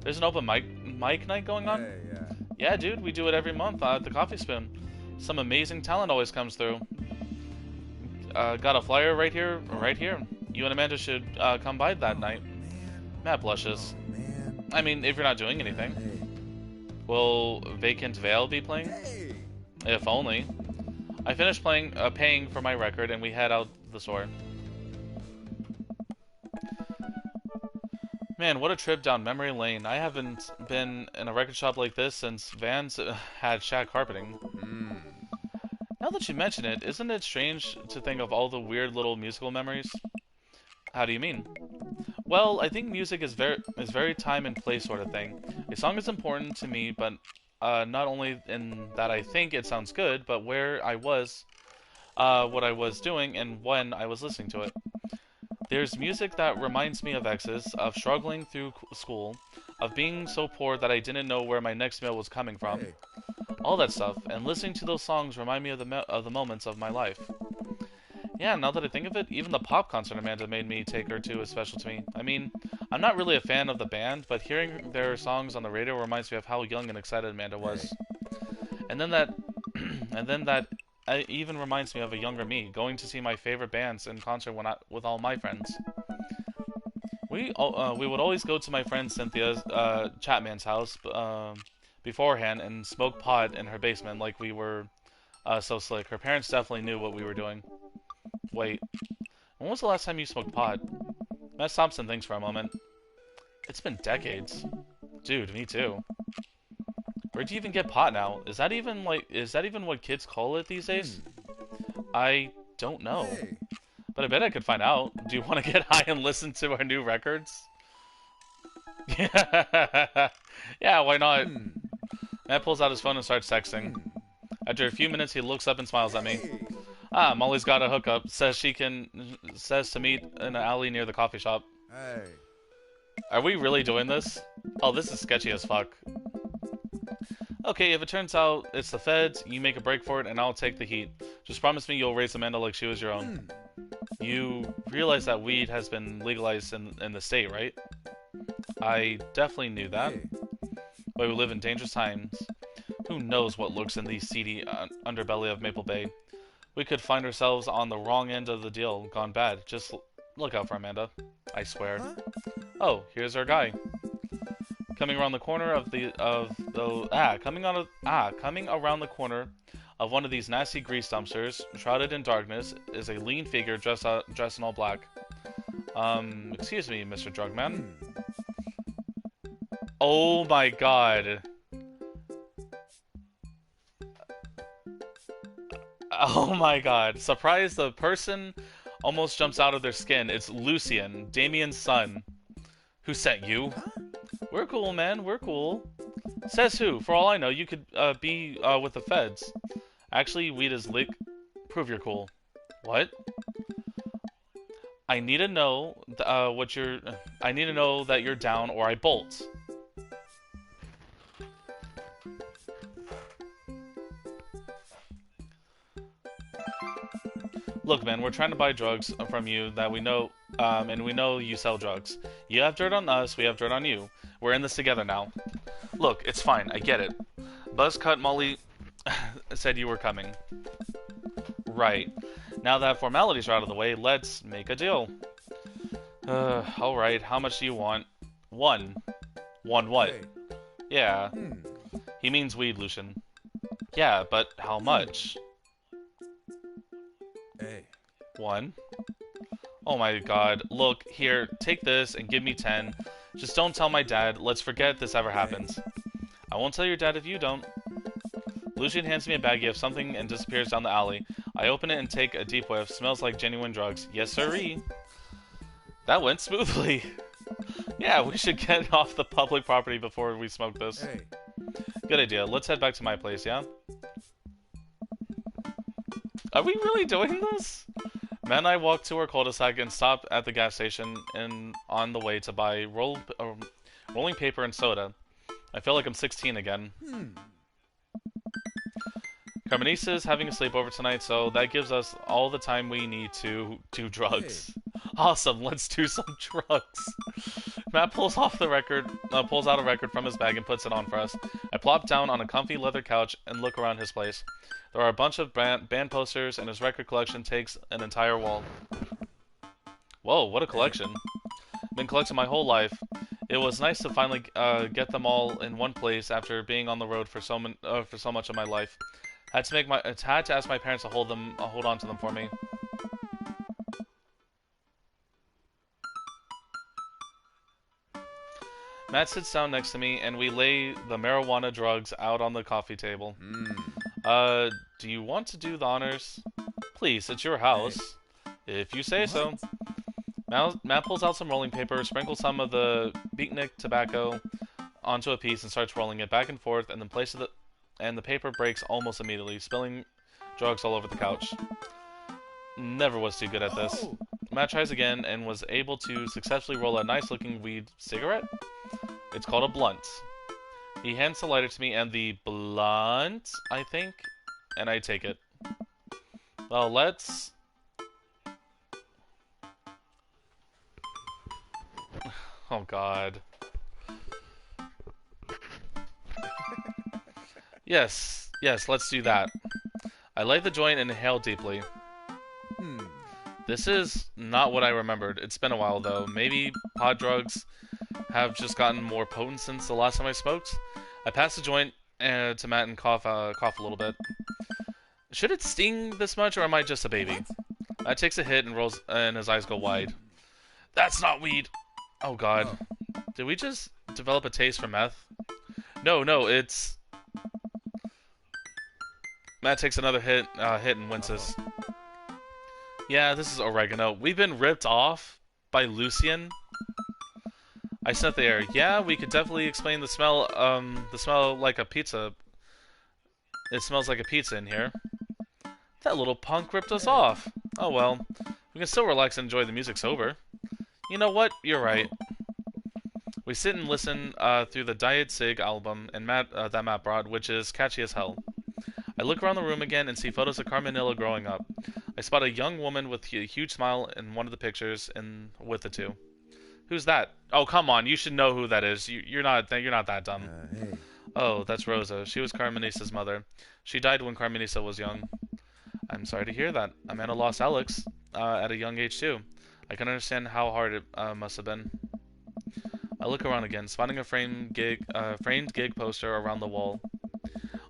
There's an open mic night going on? Hey, yeah. Yeah, dude, we do it every month at the Coffee Spoon. Some amazing talent always comes through. Got a flyer right here. You and Amanda should come by that night. Man. Matt blushes. Oh, man. I mean, if you're not doing anything. Hey. Will Vacant Veil be playing? Hey. If only. I finished paying for my record, and we head out the store. Man, what a trip down memory lane. I haven't been in a record shop like this since Vans had shag carpeting. Now that you mention it, isn't it strange to think of all the weird little musical memories? How do you mean? Well, I think music is very time and place sort of thing. A song is important to me, but not only in that I think it sounds good, but where I was, what I was doing, and when I was listening to it. There's music that reminds me of exes, of struggling through school, of being so poor that I didn't know where my next meal was coming from. Hey. All that stuff, and listening to those songs remind me of the moments of my life. Yeah, now that I think of it, even the pop concert Amanda made me take her to is special to me. I mean, I'm not really a fan of the band, but hearing their songs on the radio reminds me of how young and excited Amanda was. And then that even reminds me of a younger me, going to see my favorite bands in concert with all my friends. We would always go to my friend Cynthia's Chapman's house beforehand and smoke pot in her basement like we were so slick. Her parents definitely knew what we were doing. Wait, when was the last time you smoked pot? Matt Thompson thinks for a moment. It's been decades. Dude, me too. Where do you even get pot now? Is that even what kids call it these days? I don't know. Hey. But I bet I could find out. Do you want to get high and listen to our new records? Yeah, why not? Matt pulls out his phone and starts texting. After a few minutes, he looks up and smiles at me. Hey. Ah, Molly's got a hookup. Says to meet in an alley near the coffee shop. Hey. Are we really doing this? Oh, this is sketchy as fuck. Okay, if it turns out it's the feds, you make a break for it and I'll take the heat. Just promise me you'll raise Amanda like she was your own. You realize that weed has been legalized in the state, right? I definitely knew that. Hey. But we live in dangerous times. Who knows what lurks in the seedy underbelly of Maple Bay? We could find ourselves on the wrong end of the deal, gone bad. Just look out for Amanda. I swear. Huh? Oh, here's our guy. Coming around the corner coming around the corner of one of these nasty grease dumpsters, shrouded in darkness, is a lean figure dressed in all black. Excuse me, Mr. Drugman. Oh my god. Oh my god. Surprise, the person almost jumps out of their skin. It's Lucian, Damien's son. Who sent you? We're cool, man. We're cool. Says who? For all I know, you could be with the feds. Actually, weed is lick. Prove you're cool. What? I need to know I need to know that you're down, or I bolt. Look, man, we're trying to buy drugs from you that we know, and we know you sell drugs. You have dirt on us, we have dirt on you. We're in this together now. Look, it's fine, I get it. Buzzcut Molly said you were coming. Right. Now that formalities are out of the way, let's make a deal. Alright, how much do you want? One. One what? Hey. Yeah. He means weed, Lucian. Yeah, but how much? Hey. One. Oh my god. Look, here, take this and give me 10. Just don't tell my dad. Let's forget this ever happens. I won't tell your dad if you don't. Lucian hands me a baggie of something and disappears down the alley. I open it and take a deep whiff. Smells like genuine drugs. Yes, sirree. That went smoothly. Yeah, we should get off the public property before we smoke this. Hey. Good idea. Let's head back to my place, yeah? Are we really doing this? Matt and I walk to our cul-de-sac and stop at the gas station and on the way to buy rolling paper and soda. I feel like I'm 16 again. Carmenisa's having a sleepover tonight, so that gives us all the time we need to do drugs. Hey. Awesome, let's do some drugs. Matt pulls out a record from his bag and puts it on for us. I plop down on a comfy leather couch and look around his place. There are a bunch of band posters, and his record collection takes an entire wall. Whoa, what a collection. Been collecting my whole life. It was nice to finally get them all in one place after being on the road for so much of my life. Had to ask my parents to hold on to them for me. Matt sits down next to me, and we lay the marijuana drugs out on the coffee table. Do you want to do the honors? Please, it's your house. If you say so. Matt pulls out some rolling paper, sprinkles some of the beatnik tobacco onto a piece, and starts rolling it back and forth, and the paper breaks almost immediately, spilling drugs all over the couch. Never was too good at this. Matt tries again, and was able to successfully roll a nice-looking weed cigarette? It's called a blunt. He hands the lighter to me, and the blunt, I think, and I take it. Well, let's... Oh, God. Yes, let's do that. I light the joint and inhale deeply. This is not what I remembered. It's been a while, though. Maybe pod drugs have just gotten more potent since the last time I smoked. I pass the joint to Matt and cough a little bit. Should it sting this much, or am I just a baby? Matt takes a hit and rolls, and his eyes go wide. That's not weed! Oh, God. Did we just develop a taste for meth? No, it's... Matt takes another hit and winces. Yeah, this is oregano. We've been ripped off by Lucian. I sniff the air. Yeah, we could definitely explain the smell like a pizza. It smells like a pizza in here. That little punk ripped us off. Oh well. We can still relax and enjoy the music sober. You know what? You're right. We sit and listen through the Diet Sig album and that Matt brought, which is catchy as hell. I look around the room again and see photos of Carmenilla growing up. I spot a young woman with a huge smile in one of the pictures and with the two. Who's that? Oh, come on, you should know who that is. You're not that dumb. Hey. Oh, that's Rosa. She was Carmenisa's mother. She died when Carmenisa was young. I'm sorry to hear that. Amanda lost Alex at a young age too. I can understand how hard it must have been. I look around again, spotting a framed gig poster around the wall.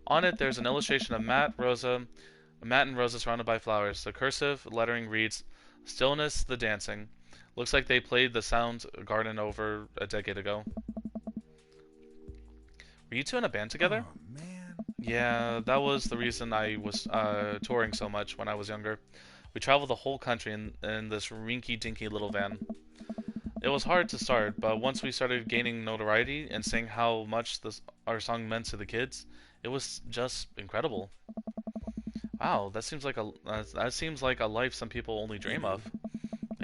On it, there's an illustration of Matt and Rosa surrounded by flowers. The cursive lettering reads, "Stillness, the dancing." Looks like they played the Sound Garden over a decade ago. Were you two in a band together? Oh, man. Yeah, that was the reason I was touring so much when I was younger. We traveled the whole country in this rinky-dinky little van. It was hard to start, but once we started gaining notoriety and saying how much our song meant to the kids, it was just incredible. Wow, that seems like a life some people only dream of.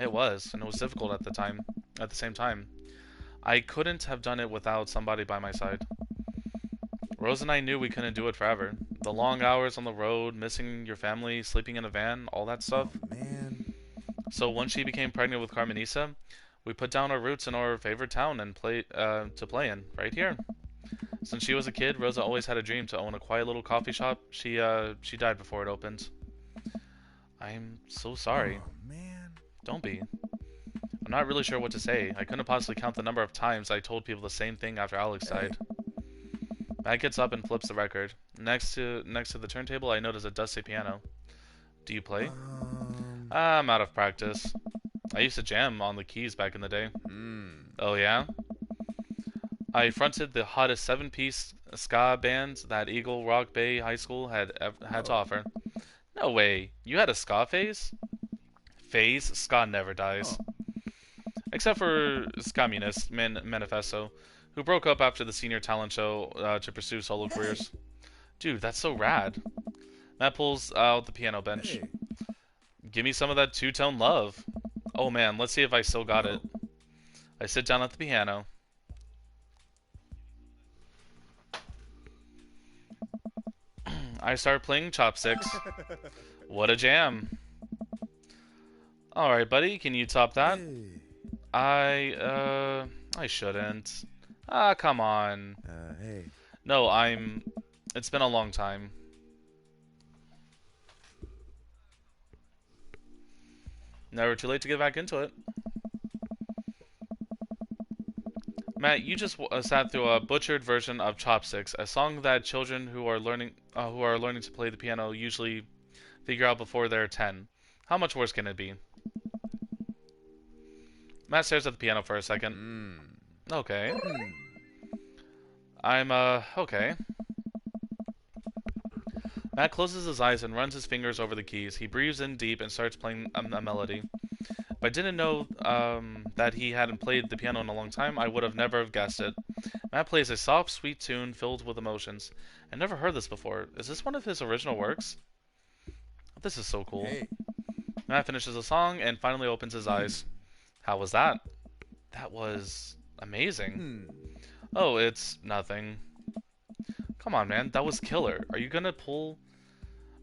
It was, and it was difficult at the time. At the same time, I couldn't have done it without somebody by my side. Rose and I knew we couldn't do it forever. The long hours on the road, missing your family, sleeping in a van, all that stuff. Oh, man. So once she became pregnant with Carmenisa, we put down our roots in our favorite town and play in right here. Since she was a kid, Rosa always had a dream to own a quiet little coffee shop. She died before it opened. I'm so sorry. Oh, man. Don't be. I'm not really sure what to say. I couldn't possibly count the number of times I told people the same thing after Alex died. Matt gets up and flips the record. Next to the turntable, I notice a dusty piano. Do you play? I'm out of practice. I used to jam on the keys back in the day. Oh yeah? I fronted the hottest 7-piece ska band that Eagle Rock Bay High School had to offer. No way. You had a ska phase? Phase? Ska never dies. Except for Communist Manifesto, who broke up after the senior talent show to pursue solo careers. Dude, that's so rad. Matt pulls out the piano bench. Hey. Give me some of that two-tone love. Oh man, let's see if I still got it. I sit down at the piano. I start playing chopsticks. What a jam. Alright, buddy, can you top that? Hey. I shouldn't. Ah, come on. Hey. No, it's been a long time. Never too late to get back into it. Matt, you just sat through a butchered version of Chopsticks, a song that children who are learning to play the piano usually figure out before they're 10. How much worse can it be? Matt stares at the piano for a second. Okay. Okay. Matt closes his eyes and runs his fingers over the keys. He breathes in deep and starts playing a melody. If I didn't know that he hadn't played the piano in a long time, I would have never have guessed it. Matt plays a soft, sweet tune filled with emotions. I never heard this before. Is this one of his original works? This is so cool. Hey. Matt finishes the song and finally opens his eyes. How was that? That was amazing. Oh, it's nothing. Come on, man. That was killer. Are you gonna pull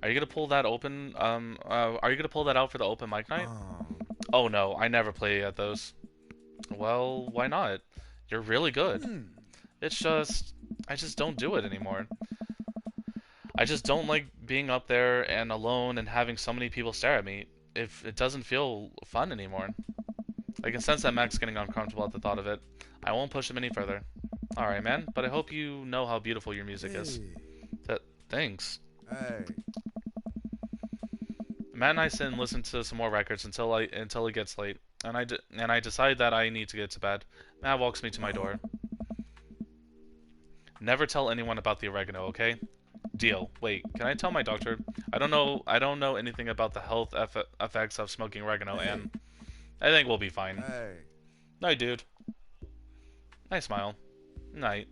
that open? Are you gonna pull that out for the open mic night? Oh no, I never play at those. Well, why not? You're really good. It's just, I just don't do it anymore. I just don't like being up there and alone and having so many people stare at me. If it doesn't feel fun anymore. I can sense that Mac's getting uncomfortable at the thought of it. I won't push him any further. Alright, man, but I hope you know how beautiful your music is. Thanks. Hey. Matt and I sit and listen to some more records until it gets late, and I decide that I need to get to bed. Matt walks me to my door. Never tell anyone about the oregano, okay? Deal. Wait, can I tell my doctor? I don't know anything about the health effects of smoking oregano, and I think we'll be fine. Hey. Night, dude. I smile. Night.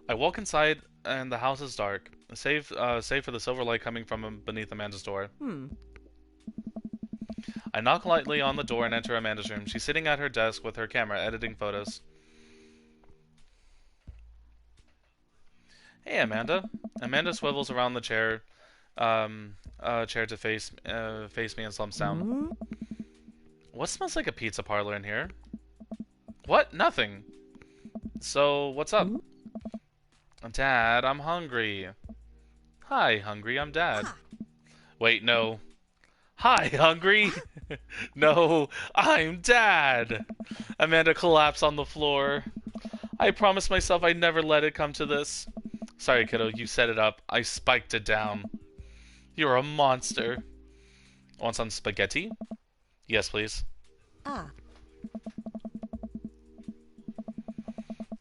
I walk inside, and the house is dark, save for the silver light coming from beneath Amanda's door. I knock lightly on the door and enter Amanda's room. She's sitting at her desk with her camera, editing photos. Hey, Amanda. Amanda swivels around the chair to face me and slumps down. What smells like a pizza parlor in here? What? Nothing. So, what's up? Dad, I'm hungry. Hi, hungry, I'm Dad. Wait, no. Hi, hungry? No, I'm Dad. Amanda collapsed on the floor. I promised myself I'd never let it come to this. Sorry, kiddo, you set it up. I spiked it down. You're a monster. Want some spaghetti? Yes, please.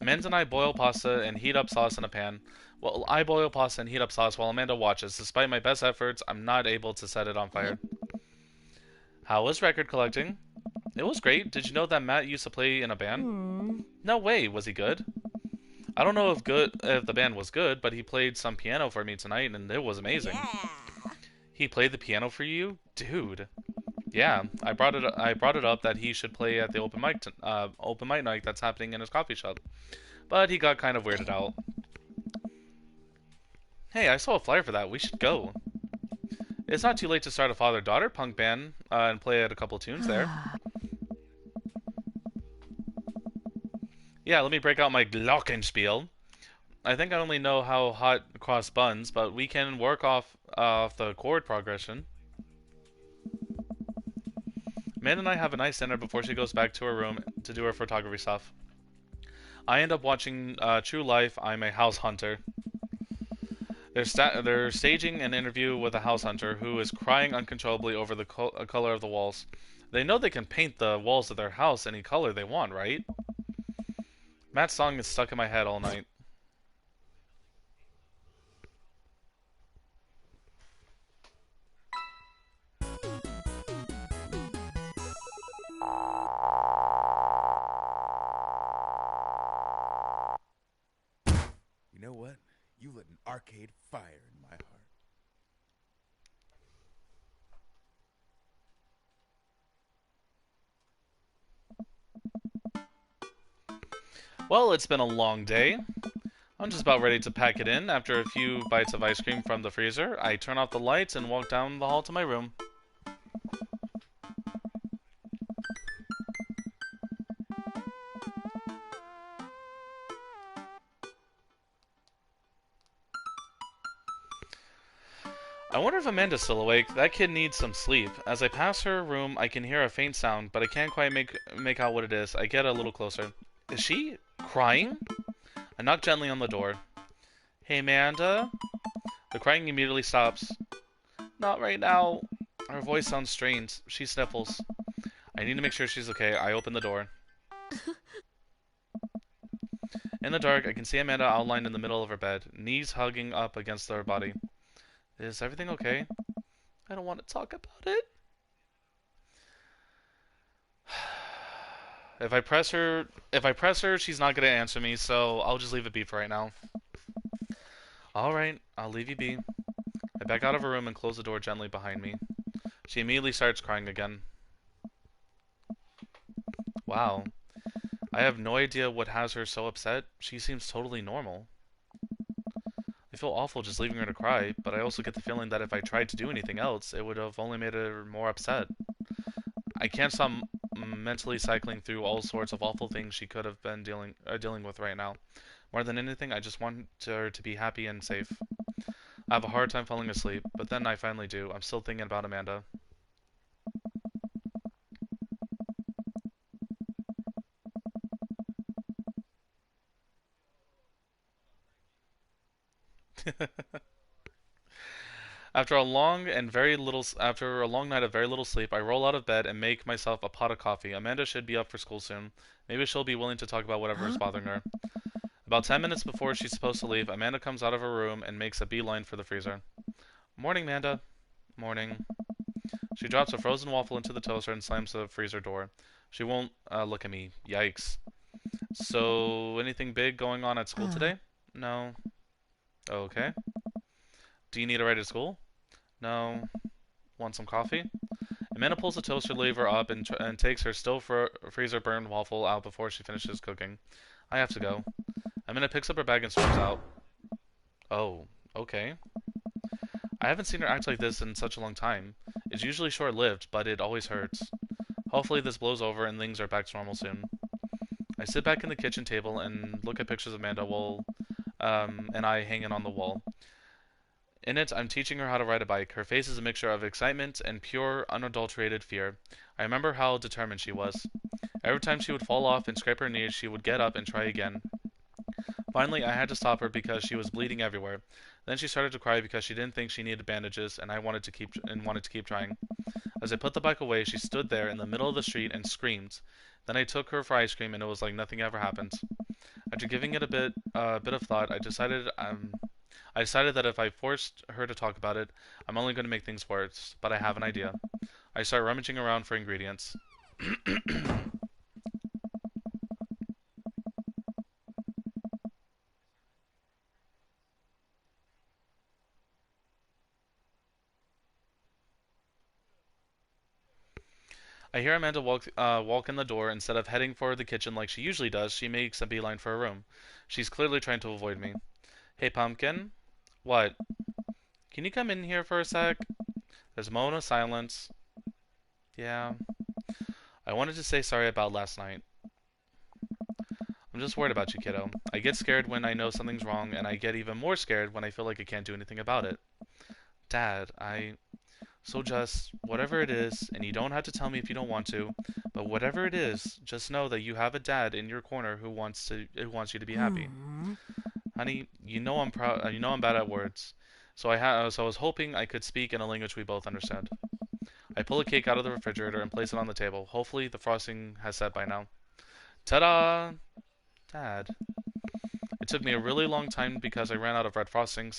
Amanda and I boil pasta and heat up sauce in a pan. Well, I boil pasta and heat up sauce while Amanda watches. Despite my best efforts, I'm not able to set it on fire. How was record collecting? It was great. Did you know that Matt used to play in a band? No way. Was he good? I don't know if the band was good, but he played some piano for me tonight, and it was amazing. He played the piano for you, dude. Yeah, I brought it up that he should play at the open mic night that's happening in his coffee shop, but he got kind of weirded out. Hey, I saw a flyer for that. We should go. It's not too late to start a father-daughter punk band and play at a couple tunes there. Yeah, let me break out my glockenspiel. I think I only know how hot cross buns, but we can work off the chord progression. Amanda and I have a nice dinner before she goes back to her room to do her photography stuff. I end up watching True Life. I'm a house hunter. They're staging an interview with a house hunter who is crying uncontrollably over the color of the walls. They know they can paint the walls of their house any color they want, right? Matt's song is stuck in my head all night. You know what? You lit an arcade fire in my heart. Well, it's been a long day. I'm just about ready to pack it in. After a few bites of ice cream from the freezer, I turn off the lights and walk down the hall to my room. I wonder if Amanda's still awake. That kid needs some sleep. As I pass her room, I can hear a faint sound, but I can't quite make out what it is. I get a little closer. Is she crying? I knock gently on the door. Hey, Amanda? The crying immediately stops. Not right now. Her voice sounds strained. She sniffles. I need to make sure she's okay. I open the door. In the dark, I can see Amanda outlined in the middle of her bed, knees hugging up against her body. Is everything okay? I don't want to talk about it. If I press her, she's not gonna answer me, so I'll just leave it be for right now. Alright, I'll leave you be. I back out of her room and close the door gently behind me. She immediately starts crying again. Wow. I have no idea what has her so upset. She seems totally normal. I feel awful just leaving her to cry, but I also get the feeling that if I tried to do anything else, it would have only made her more upset. I can't stop mentally cycling through all sorts of awful things she could have been dealing with right now. More than anything, I just want her to be happy and safe. I have a hard time falling asleep, but then I finally do. I'm still thinking about Amanda. After a long night of very little sleep, I roll out of bed and make myself a pot of coffee. Amanda should be up for school soon. Maybe she'll be willing to talk about whatever is bothering her. About 10 minutes before she's supposed to leave, Amanda comes out of her room and makes a beeline for the freezer. Morning, Amanda. Morning. She drops a frozen waffle into the toaster and slams the freezer door. She won't look at me. Yikes. So, anything big going on at school today? No. Okay. Do you need a ride to school? No. Want some coffee? Amanda pulls the toaster lever up and takes her still freezer burned waffle out before she finishes cooking. I have to go. Amanda picks up her bag and storms out. Oh, okay. I haven't seen her act like this in such a long time. It's usually short-lived, but it always hurts. Hopefully this blows over and things are back to normal soon. I sit back in the kitchen table and look at pictures of Amanda and I hanging on the wall. In it, I'm teaching her how to ride a bike. Her face is a mixture of excitement and pure, unadulterated fear. I remember how determined she was. Every time she would fall off and scrape her knees, she would get up and try again. Finally, I had to stop her because she was bleeding everywhere. Then she started to cry because she didn't think she needed bandages, and I wanted to keep trying. As I put the bike away, she stood there in the middle of the street and screamed. Then I took her for ice cream, and it was like nothing ever happened. After giving it a bit of thought, I decided that if I forced her to talk about it, I'm only going to make things worse. But I have an idea. I start rummaging around for ingredients. I hear Amanda walk in the door. Instead of heading for the kitchen like she usually does, she makes a beeline for her room. She's clearly trying to avoid me. Hey, Pumpkin. What? Can you come in here for a sec? There's a moment of silence. Yeah. I wanted to say sorry about last night. I'm just worried about you, kiddo. I get scared when I know something's wrong, and I get even more scared when I feel like I can't do anything about it. Dad, So just, whatever it is, and you don't have to tell me if you don't want to, but whatever it is, just know that you have a dad in your corner who wants you to be happy. Honey, you know I'm bad at words. So I was hoping I could speak in a language we both understand. I pull a cake out of the refrigerator and place it on the table. Hopefully the frosting has set by now. Ta-da! Dad. It took me a really long time because I ran out of red frosting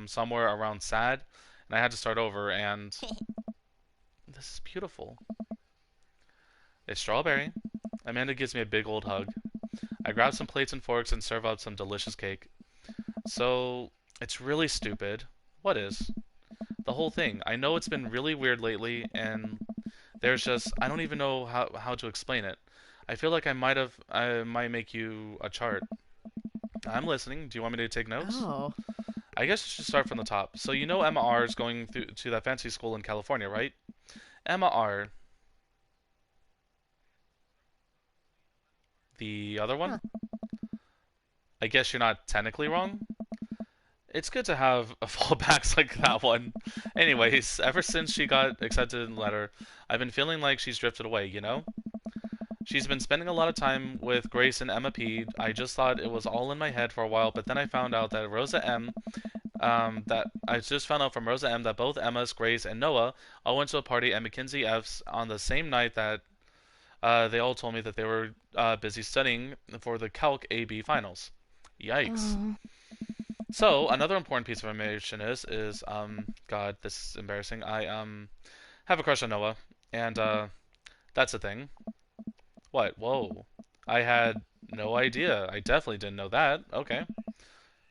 somewhere around sad, and I had to start over, and this is beautiful. It's strawberry. Amanda gives me a big old hug. I grab some plates and forks and serve up some delicious cake. So, it's really stupid. What is? The whole thing. I know it's been really weird lately, and I don't even know how to explain it. I feel like I might make you a chart. I'm listening. Do you want me to take notes? Oh. I guess I should start from the top. So you know Emma R is going to that fancy school in California, right? Emma R. The other Huh. one? I guess you're not technically wrong. It's good to have a fallbacks like that one. Anyways, ever since she got accepted in the letter, I've been feeling like she's drifted away, you know? She's been spending a lot of time with Grace and Emma P. I just thought it was all in my head for a while, but then I found out that I just found out from Rosa M that both Emma's, Grace, and Noah all went to a party at Mackenzie F's on the same night that they all told me that they were busy studying for the Calc AB finals. Yikes. Oh. So another important piece of information is God, this is embarrassing. I have a crush on Noah, and that's a thing. What? Whoa. I had no idea. I definitely didn't know that. Okay.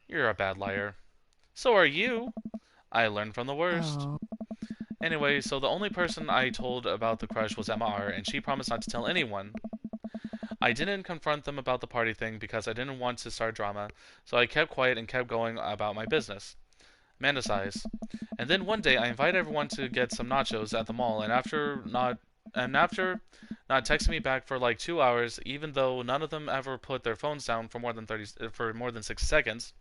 You're a bad liar. So are you. I learned from the worst. Oh. Anyway, so the only person I told about the crush was Emma R, and she promised not to tell anyone. I didn't confront them about the party thing because I didn't want to start drama, so I kept quiet and kept going about my business. Amanda sighs. And then one day I invite everyone to get some nachos at the mall, and after not texting me back for like 2 hours, even though none of them ever put their phones down for more than 6 seconds,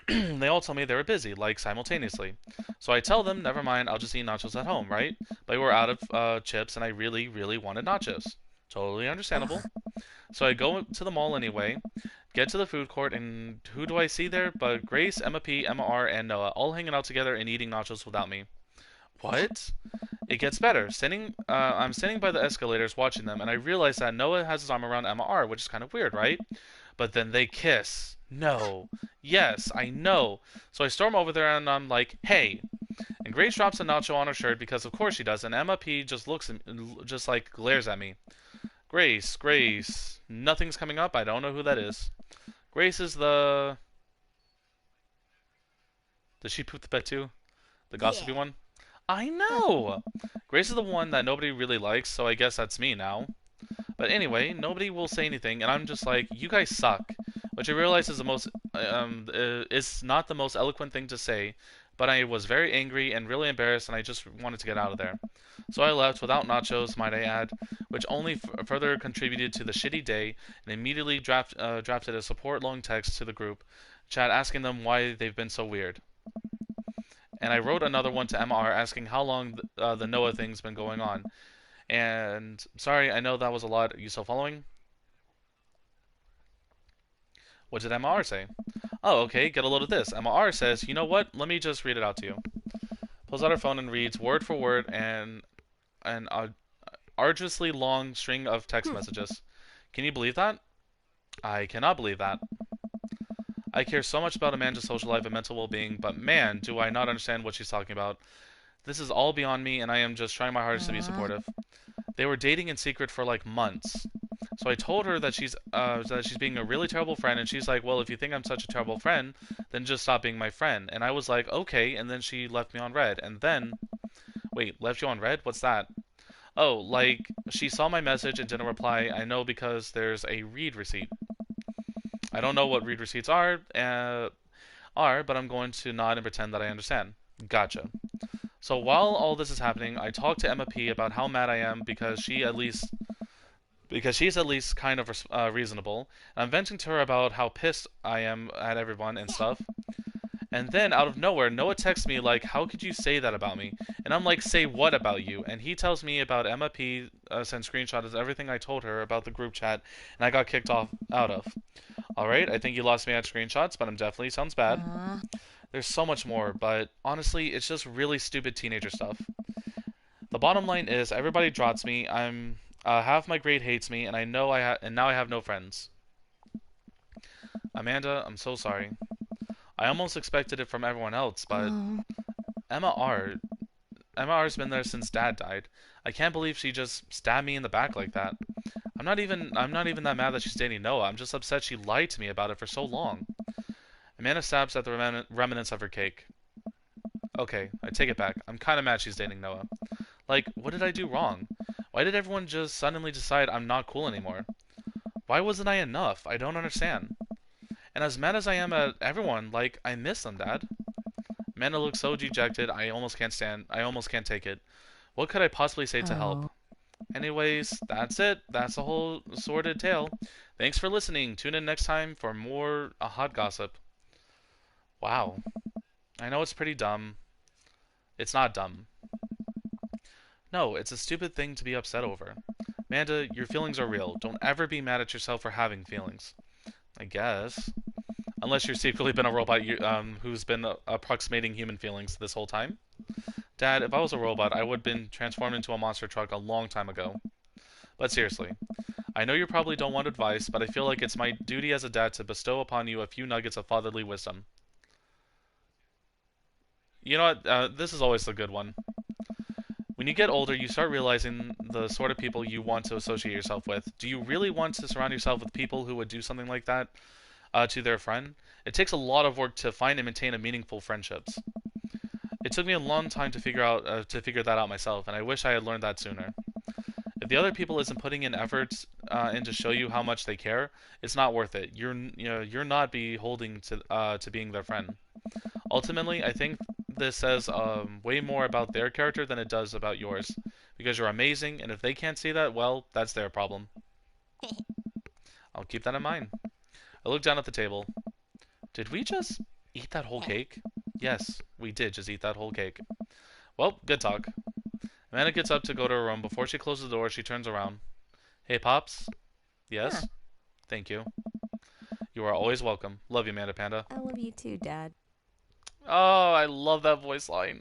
they all tell me they were busy, like simultaneously. So I tell them, never mind, I'll just eat nachos at home, right? But we're out of chips, and I really, really wanted nachos. Totally understandable. So I go to the mall anyway, get to the food court, and who do I see there but Grace, Emma P, Emma R, and Noah, all hanging out together and eating nachos without me. What? It gets better. I'm standing by the escalators watching them, and I realize that Noah has his arm around Emma R, which is kind of weird, right? But then they kiss. No. Yes, I know. So I storm over there and I'm like, hey. And Grace drops a nacho on her shirt because of course she does, and Emma P just just like glares at me. Grace, Grace. Nothing's coming up. I don't know who that is. Grace is the... Did she poop the bed too? The gossipy Yeah. one? I know! Grace is the one that nobody really likes, so I guess that's me now. But anyway, nobody will say anything, and I'm just like, you guys suck. Which I realize is the most, is not the most eloquent thing to say, but I was very angry and really embarrassed, and I just wanted to get out of there. So I left without nachos, might I add, which only further contributed to the shitty day, and immediately drafted a support long text to the group chat asking them why they've been so weird. And I wrote another one to MR asking how long the Noah thing's been going on. And sorry, I know that was a lot. Are you still following? What did MR say? Oh, okay, get a load of this. MR says, you know what? Let me just read it out to you. Pulls out her phone and reads word for word and an arduously long string of text messages. Can you believe that? I cannot believe that. I care so much about Amanda's social life and mental well-being, but man, do I not understand what she's talking about. This is all beyond me, and I am just trying my hardest to be supportive. They were dating in secret for like months. So I told her that she's being a really terrible friend, and she's like, well, if you think I'm such a terrible friend, then just stop being my friend. And I was like, okay, and then she left me on red. And then, wait, left you on red? What's that? Oh, like, she saw my message and didn't reply. I know because there's a read receipt. I don't know what read receipts but I'm going to nod and pretend that I understand. Gotcha. So while all this is happening, I talked to Emma P about how mad I am because she's at least kind of reasonable. And I'm venting to her about how pissed I am at everyone and stuff. And then out of nowhere, Noah texts me like, "How could you say that about me?" And I'm like, "Say what about you?" And he tells me about Emma P sent screenshots of everything I told her about the group chat, and I got kicked off out of. All right, I think you lost me at screenshots, but I'm definitely sounds bad. There's so much more, but honestly, it's just really stupid teenager stuff. The bottom line is everybody drops me. I'm half my grade hates me, and I know and now I have no friends. Amanda, I'm so sorry. I almost expected it from everyone else, but Emma R. Emma R's been there since Dad died. I can't believe she just stabbed me in the back like that. I'm not even that mad that she's dating Noah. I'm just upset she lied to me about it for so long. Amanda stabs at the remnants of her cake. Okay, I take it back. I'm kind of mad she's dating Noah. Like, what did I do wrong? Why did everyone just suddenly decide I'm not cool anymore? Why wasn't I enough? I don't understand. And as mad as I am at everyone, like, I miss them, Dad. Amanda looks so dejected, I almost can't take it. What could I possibly say to help? Anyways, that's it. That's the whole sordid tale. Thanks for listening. Tune in next time for more hot gossip. Wow. I know it's pretty dumb. It's not dumb. No, it's a stupid thing to be upset over. Amanda, your feelings are real. Don't ever be mad at yourself for having feelings. I guess. Unless you've secretly been a robot who's been approximating human feelings this whole time. Dad, if I was a robot, I would have been transformed into a monster truck a long time ago. But seriously, I know you probably don't want advice, but I feel like it's my duty as a dad to bestow upon you a few nuggets of fatherly wisdom. You know what? This is always a good one. When you get older, you start realizing the sort of people you want to associate yourself with. Do you really want to surround yourself with people who would do something like that to their friend? It takes a lot of work to find and maintain a meaningful friendships. It took me a long time to figure that out myself, and I wish I had learned that sooner. If the other people isn't putting in efforts in to show you how much they care, it's not worth it. You're not beholding to being their friend. Ultimately, I think this says way more about their character than it does about yours, because you're amazing, and if they can't see that, well, that's their problem. I'll keep that in mind. I look down at the table. Did we just eat that whole cake? Yes, we did just eat that whole cake. Well, good talk. Amanda gets up to go to her room. Before she closes the door, she turns around. Hey, Pops? Yes? Thank you. You are always welcome. Love you, Amanda Panda. I love you too, Dad. Oh, I love that voice line.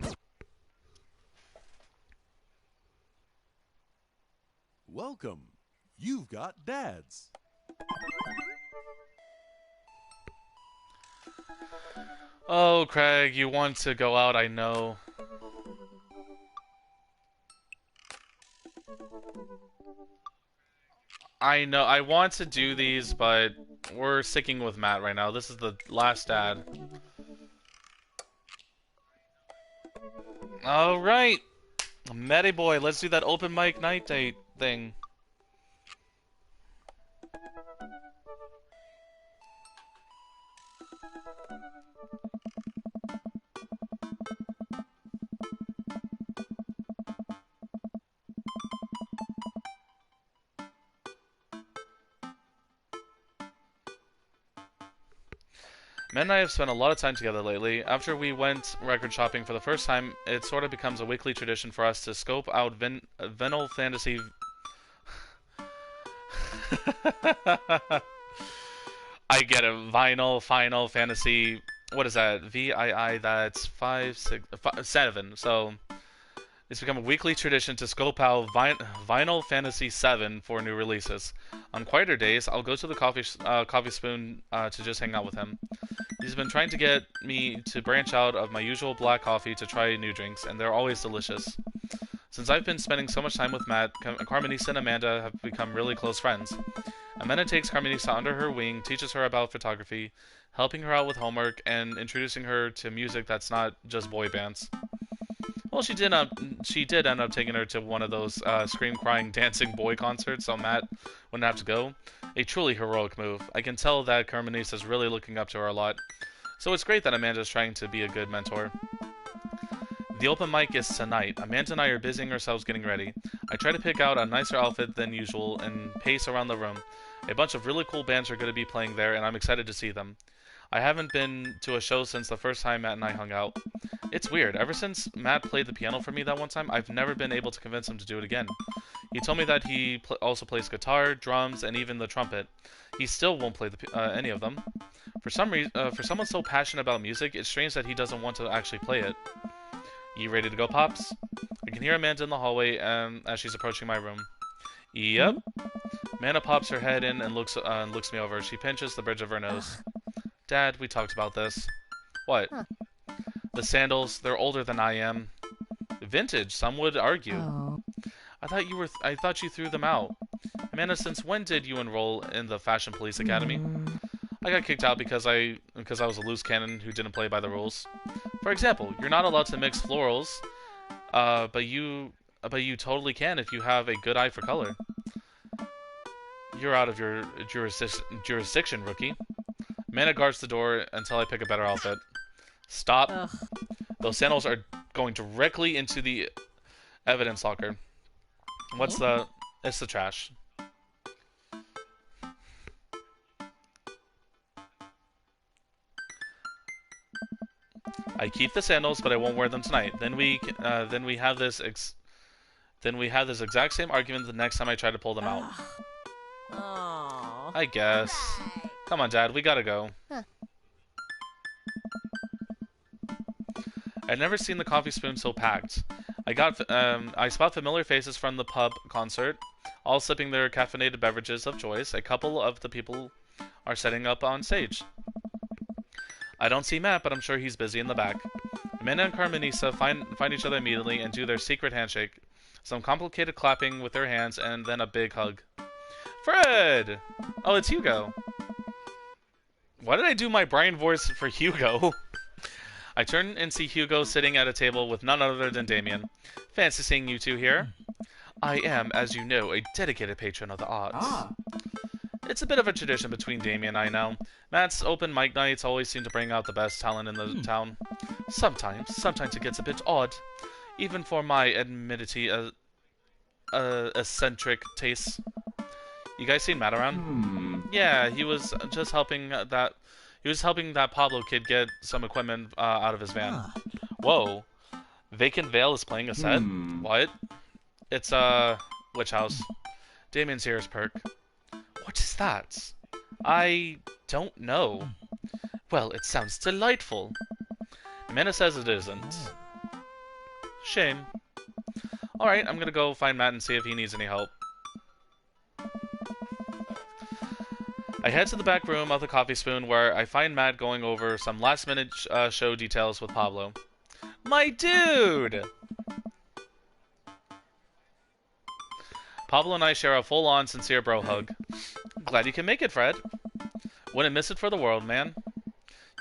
Welcome. You've got dads. Oh, Craig, you want to go out, I know. I know, I want to do these, but we're sticking with Matt right now. This is the last ad. Alright! Matty boy, let's do that open mic night date thing. Matt and I have spent a lot of time together lately. After we went record shopping for the first time, it sort of becomes a weekly tradition for us to scope out vinyl fantasy... I get it. Vinyl, final, fantasy... What is that? VII, that's 7. So, it's become a weekly tradition to scope out Vinyl Fantasy 7 for new releases. On quieter days, I'll go to the coffee spoon to just hang out with him. He's been trying to get me to branch out of my usual black coffee to try new drinks, and they're always delicious. Since I've been spending so much time with Matt, Carmenisa and Amanda have become really close friends. Amanda takes Carmenisa under her wing, teaches her about photography, helping her out with homework, and introducing her to music that's not just boy bands. Well, she did end up taking her to one of those scream-crying dancing boy concerts, so Matt wouldn't have to go. A truly heroic move. I can tell that Carmenisa is really looking up to her a lot. So it's great that Amanda's trying to be a good mentor. The open mic is tonight. Amanda and I are busying ourselves getting ready. I try to pick out a nicer outfit than usual and pace around the room. A bunch of really cool bands are going to be playing there, and I'm excited to see them. I haven't been to a show since the first time Matt and I hung out. It's weird. Ever since Matt played the piano for me that one time, I've never been able to convince him to do it again. He told me that he also plays guitar, drums, and even the trumpet. He still won't play any of them. For someone so passionate about music, it's strange that he doesn't want to actually play it. You ready to go, Pops? I can hear Amanda in the hallway as she's approaching my room. Yep. Amanda pops her head in and looks me over. She pinches the bridge of her nose. Dad, we talked about this. What? Huh. The sandals, they're older than I am. Vintage, some would argue. Oh. I thought you threw them out. Amanda, since when did you enroll in the Fashion Police Academy? I got kicked out because I was a loose cannon who didn't play by the rules. For example, you're not allowed to mix florals, but you totally can if you have a good eye for color. You're out of your jurisdiction, rookie. Amanda guards the door until I pick a better outfit. Stop. Ugh. Those sandals are going directly into the evidence locker. What's the... It's the trash. I keep the sandals, but I won't wear them tonight. Then we have this exact same argument the next time I try to pull them out. Oh. I guess. Come on, Dad, we gotta go. Huh. I'd never seen the coffee spoon so packed. I spot familiar faces from the pub concert, all sipping their caffeinated beverages of choice. A couple of the people are setting up on stage. I don't see Matt, but I'm sure he's busy in the back. Amanda and Carmenisa find each other immediately and do their secret handshake. Some complicated clapping with their hands, and then a big hug. Fred! Oh, it's Hugo. Why did I do my Brian voice for Hugo? I turn and see Hugo sitting at a table with none other than Damien. Fancy seeing you two here. I am, as you know, a dedicated patron of the arts. It's a bit of a tradition between Damien and I now. Matt's open mic nights always seem to bring out the best talent in the town. Sometimes it gets a bit odd, even for my admittedly eccentric tastes. You guys seen Matt around? Yeah, he was just helping that. He was helping that Pablo kid get some equipment out of his van. Whoa, Vacant Veil is playing a set. What? It's Witch House. Damien's ears perk. What is that? I don't know. Well, it sounds delightful. Amanda says it isn't. Shame. Alright, I'm gonna go find Matt and see if he needs any help. I head to the back room of the Coffee Spoon where I find Matt going over some last-minute show details with Pablo. My dude! Pablo and I share a full-on sincere bro hug. Glad you can make it, Fred. Wouldn't miss it for the world, man.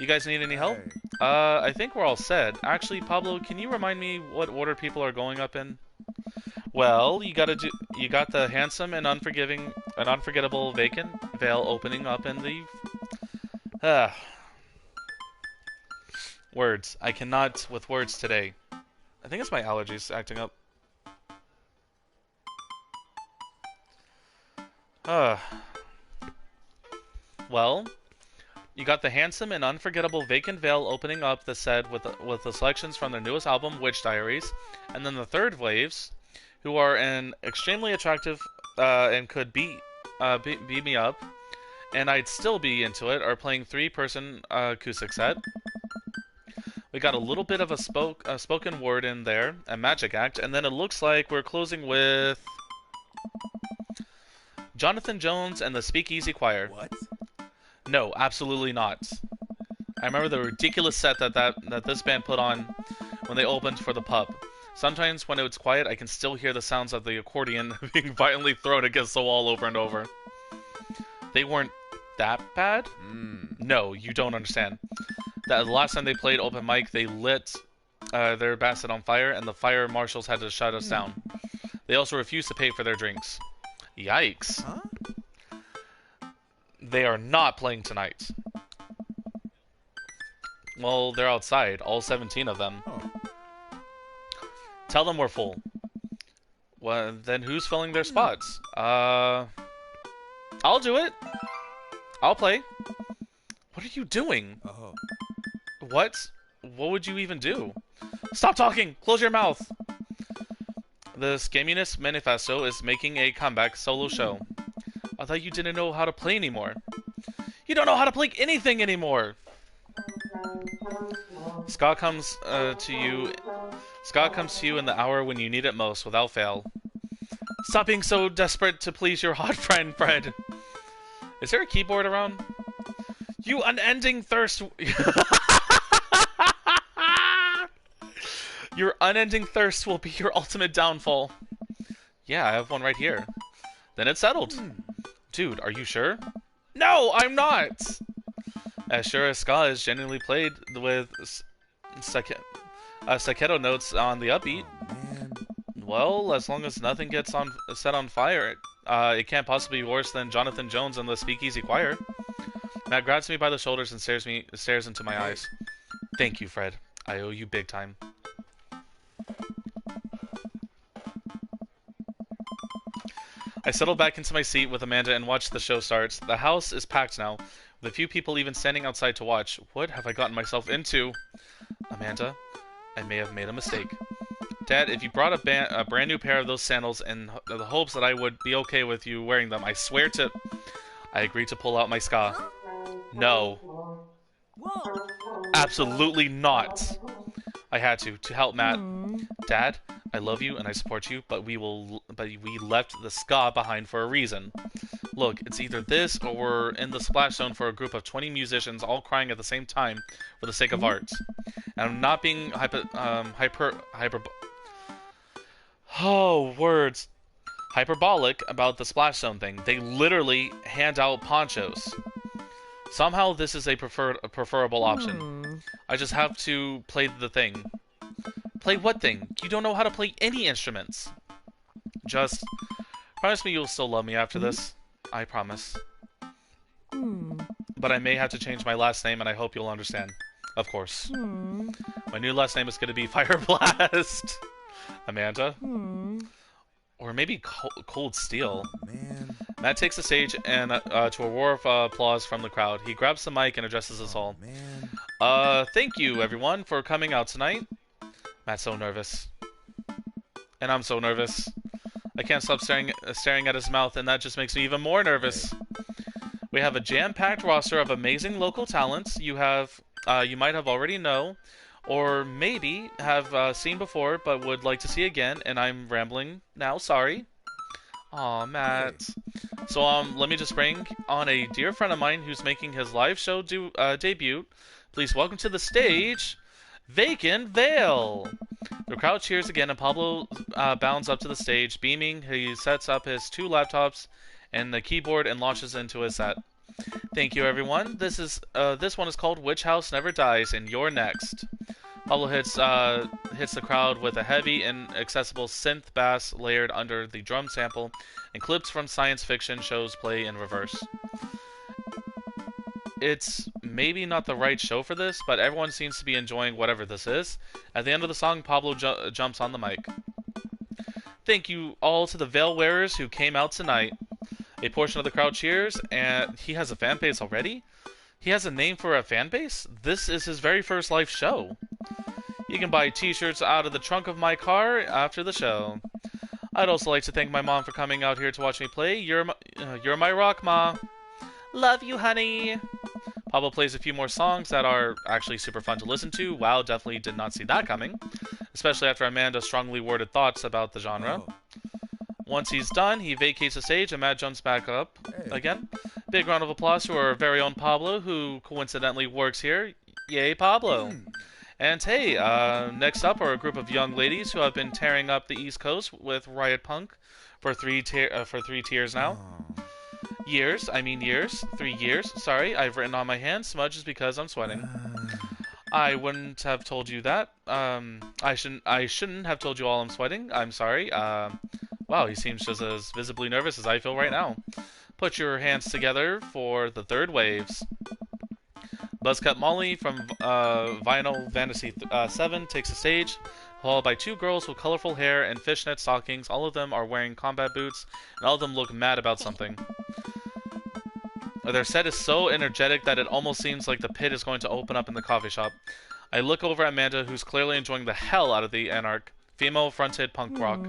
You guys need any help? Hey. I think we're all set. Actually, Pablo, can you remind me what order people are going up in? Well, you got the handsome and unforgettable vacant veil opening up in the... Words. I cannot with words today. I think it's my allergies acting up. Well, you got the handsome and unforgettable vacant veil opening up the set with the selections from their newest album, Witch Diaries, and then the third waves, who are an extremely attractive and could beat me up, and I'd still be into it, are playing 3-person acoustic set. We got a little bit of a spoken word in there, a magic act, and then it looks like we're closing with Jonathan Jones and the Speakeasy Choir. What? No, absolutely not. I remember the ridiculous set that this band put on when they opened for the pub. Sometimes when it's quiet, I can still hear the sounds of the accordion being violently thrown against the wall over and over. They weren't that bad? No, you don't understand. The last time they played open mic, they lit their basset on fire, and the fire marshals had to shut us down. They also refused to pay for their drinks. Yikes. Huh? They are not playing tonight. Well, they're outside, all 17 of them. Oh. Tell them we're full. Well, then who's filling their spots? I'll do it. I'll play. What are you doing? Oh. What? What would you even do? Stop talking! Close your mouth! The Scaminess Manifesto is making a comeback solo show. I thought you didn't know how to play anymore. You don't know how to play anything anymore! Ska comes to you in the hour when you need it most, without fail. Stop being so desperate to please your hot friend, Fred. Is there a keyboard around? You unending thirst... Your unending thirst will be your ultimate downfall. Yeah, I have one right here. Then it's settled. Dude, are you sure? No, I'm not! As sure as ska is genuinely played with staccato notes on the upbeat. Oh, man. Well, as long as nothing gets set on fire, it can't possibly be worse than Jonathan Jones and the Speakeasy Choir. Matt grabs me by the shoulders and stares into my eyes. Thank you, Fred. I owe you big time. I settle back into my seat with Amanda and watch the show start. The house is packed now, with a few people even standing outside to watch. What have I gotten myself into? Amanda, I may have made a mistake. Dad, if you brought a brand new pair of those sandals in the hopes that I would be okay with you wearing them, I swear to... I agreed to pull out my ska. No. Whoa. Absolutely not. I had to help Matt. Dad, I love you and I support you, but we left the ska behind for a reason. Look, it's either this or we're in the splash zone for a group of 20 musicians all crying at the same time for the sake of art. And I'm not being hyperbolic about the splash zone thing. They literally hand out ponchos. Somehow this is a preferable option. I just have to play the thing. Play what thing? You don't know how to play any instruments. Just promise me you'll still love me after this. I promise. But I may have to change my last name, and I hope you'll understand. Of course. My new last name is going to be Fireblast. Amanda? Or maybe Cold Steel. Oh, man. Matt takes the stage and to a roar of applause from the crowd. He grabs the mic and addresses us all. Man. Thank you, everyone, for coming out tonight. Matt's so nervous. And I'm so nervous. I can't stop staring at his mouth, and that just makes me even more nervous. We have a jam-packed roster of amazing local talents you might have already know, or maybe have seen before but would like to see again, and I'm rambling now, sorry. Aw, Matt. So, let me just bring on a dear friend of mine who's making his live show debut. Please welcome to the stage, Vacant Veil. The crowd cheers again, and Pablo bounds up to the stage. Beaming, he sets up his 2 laptops and the keyboard and launches into his set. Thank you, everyone. This one is called "Which House Never Dies," and you're next. Pablo hits the crowd with a heavy and accessible synth bass layered under the drum sample, and clips from science fiction shows play in reverse. It's maybe not the right show for this, but everyone seems to be enjoying whatever this is. At the end of the song, Pablo jumps on the mic. Thank you all to the veil wearers who came out tonight. A portion of the crowd cheers, and he has a fan base already? He has a name for a fan base? This is his very first live show. You can buy t-shirts out of the trunk of my car after the show. I'd also like to thank my mom for coming out here to watch me play. You're my rock, ma. Love you, honey. Pablo plays a few more songs that are actually super fun to listen to. Wow, definitely did not see that coming. Especially after Amanda's strongly worded thoughts about the genre. Oh. Once he's done, he vacates the stage and Matt jumps back up again. Big round of applause to our very own Pablo, who coincidentally works here. Yay, Pablo. And hey, next up are a group of young ladies who have been tearing up the East Coast with Riot Punk for 3 tiers now. Years. 3 years. Sorry, I've written on my hand smudges because I'm sweating. I wouldn't have told you that. I shouldn't have told you all I'm sweating. I'm sorry. Wow, he seems just as visibly nervous as I feel right now. Put your hands together for the third waves. Buzzcut Molly from Vinyl Fantasy 7 takes the stage, followed by 2 girls with colorful hair and fishnet stockings. All of them are wearing combat boots, and all of them look mad about something. Their set is so energetic that it almost seems like the pit is going to open up in the coffee shop. I look over at Amanda, who's clearly enjoying the hell out of the Anarch, female-fronted punk rock.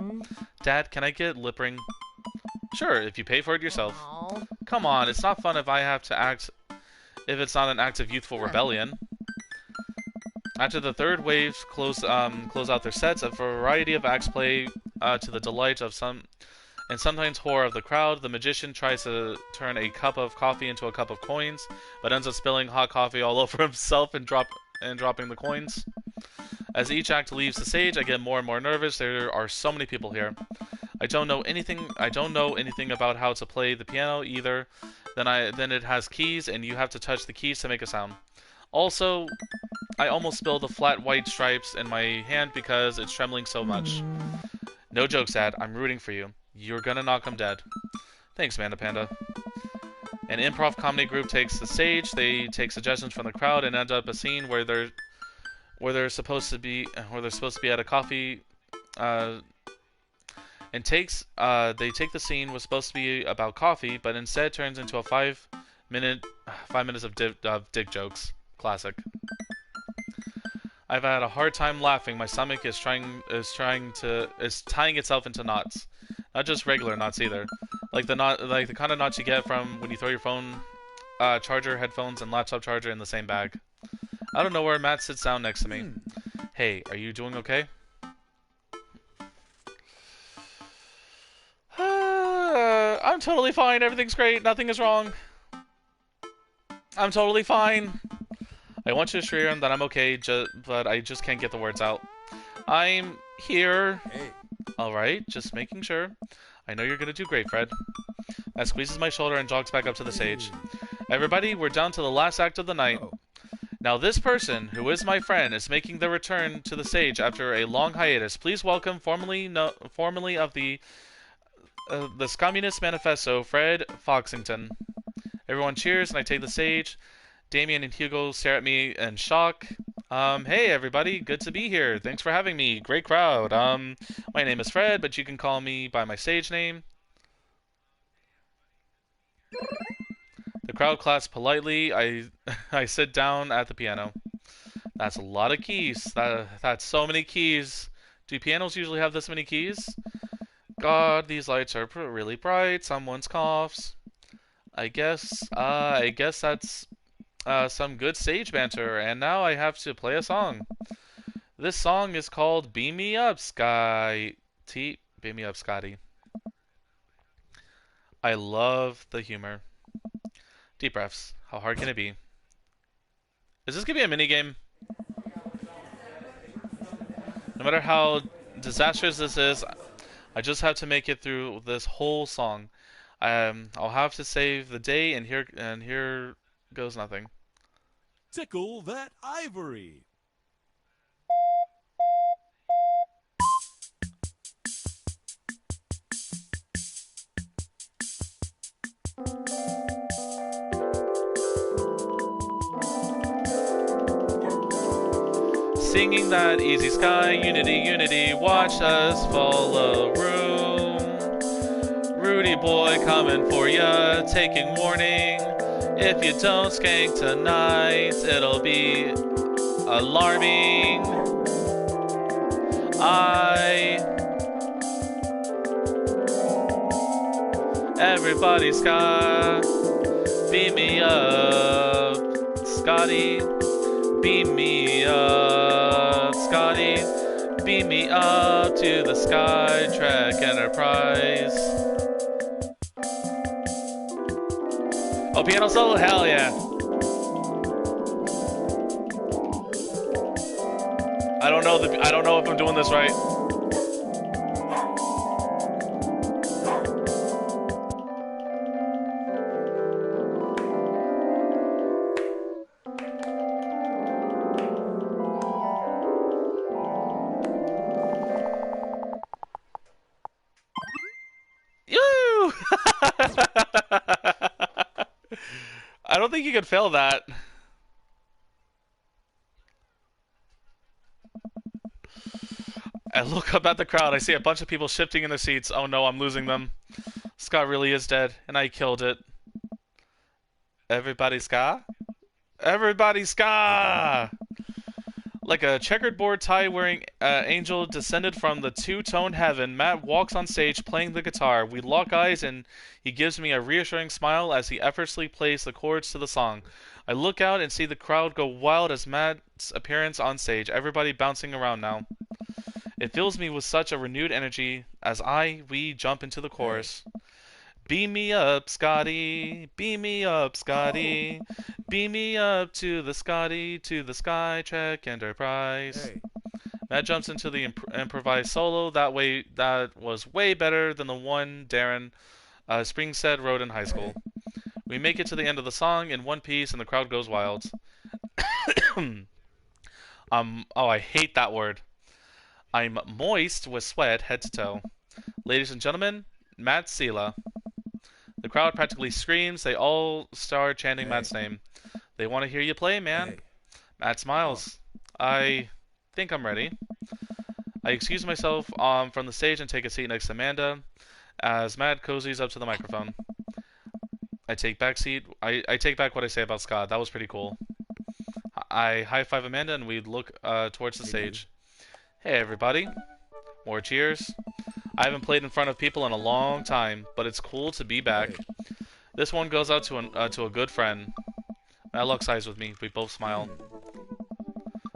Dad, can I get lip ring? Sure, if you pay for it yourself. Aww. Come on, it's not fun if I have to act... if it's not an act of youthful rebellion. After the third waves close out their sets, a variety of acts play to the delight of some... and sometimes horror of the crowd. The magician tries to turn a cup of coffee into a cup of coins, but ends up spilling hot coffee all over himself and dropping the coins. As each act leaves the stage, I get more and more nervous. There are so many people here. I don't know anything about how to play the piano either. Then it has keys, and you have to touch the keys to make a sound. Also, I almost spilled the flat white stripes in my hand because it's trembling so much. No jokes, Dad. I'm rooting for you. You're gonna knock him dead. Thanks, Manda Panda. An improv comedy group takes the stage. They take suggestions from the crowd and end up a scene where they're supposed to be at a coffee. They take the scene was supposed to be about coffee, but instead turns into a 5 minutes of dick jokes. Classic. I've had a hard time laughing. My stomach is tying itself into knots. Not just regular knots either. Like the kind of knots you get from when you throw your phone charger, headphones, and laptop charger in the same bag. I don't know where Matt sits down next to me. Hey, are you doing okay? I'm totally fine. Everything's great. Nothing is wrong. I'm totally fine. I want you to assure him that I'm okay, but I just can't get the words out. I'm here. Hey. Alright, just making sure. I know you're gonna do great, Fred. Matt squeezes my shoulder and jogs back up to the stage. Everybody, we're down to the last act of the night. Now this person, who is my friend, is making their return to the stage after a long hiatus. Please welcome, formerly of the Communist Manifesto, Fred Foxington. Everyone cheers, and I take the stage. Damien and Hugo stare at me in shock. Hey everybody, good to be here. Thanks for having me. Great crowd. My name is Fred, but you can call me by my stage name. The crowd claps politely. I sit down at the piano. That's a lot of keys. That's so many keys. Do pianos usually have this many keys? God, these lights are really bright. Someone's coughs. I guess that's some good stage banter, and now I have to play a song. This song is called Beam Me Up, Beam Me Up, Scotty. I love the humor. Deep breaths. How hard can it be? Is this gonna be a minigame? No matter how disastrous this is, I just have to make it through this whole song. I'll have to save the day, and here goes nothing. Tickle that ivory. Singing that easy sky, unity, unity, watch us follow room. Rudy boy coming for ya, taking warning. If you don't skank tonight, it'll be alarming. Everybody ska, beat me up, Scotty. Beat me up, Scotty. Beat me up to the Sky Trek Enterprise. Oh, piano solo? Hell yeah. I don't know if I'm doing this right. I don't think you could fail that. I look up at the crowd. I see a bunch of people shifting in their seats. Oh no, I'm losing them. Scott really is dead, and I killed it. Everybody ska? Everybody ska! Like a checkered board tie wearing angel descended from the two-tone heaven, Matt walks on stage playing the guitar. We lock eyes and he gives me a reassuring smile as he effortlessly plays the chords to the song. I look out and see the crowd go wild as Matt's appearance on stage, everybody bouncing around now. It fills me with such a renewed energy as we jump into the chorus. Beam me up, Scotty. Beam me up, Scotty. Beam me up to the Scotty, to the Sky Trek Enterprise. Hey. Matt jumps into the improvised solo. That was way better than the one Darren Springstead wrote in high school. We make it to the end of the song in one piece, and the crowd goes wild. Oh, I hate that word. I'm moist with sweat head to toe. Ladies and gentlemen, Matt Sela. The crowd practically screams. They all start chanting Matt's name. They want to hear you play, man. Matt smiles. I think I'm ready. I excuse myself from the stage and take a seat next to Amanda as Matt cozies up to the microphone. I take back what I say about Scott. That was pretty cool. I high-five Amanda and we look towards the stage. Hey, everybody. More cheers. I haven't played in front of people in a long time, but it's cool to be back. This one goes out to a good friend. Matt locks eyes with me. We both smile.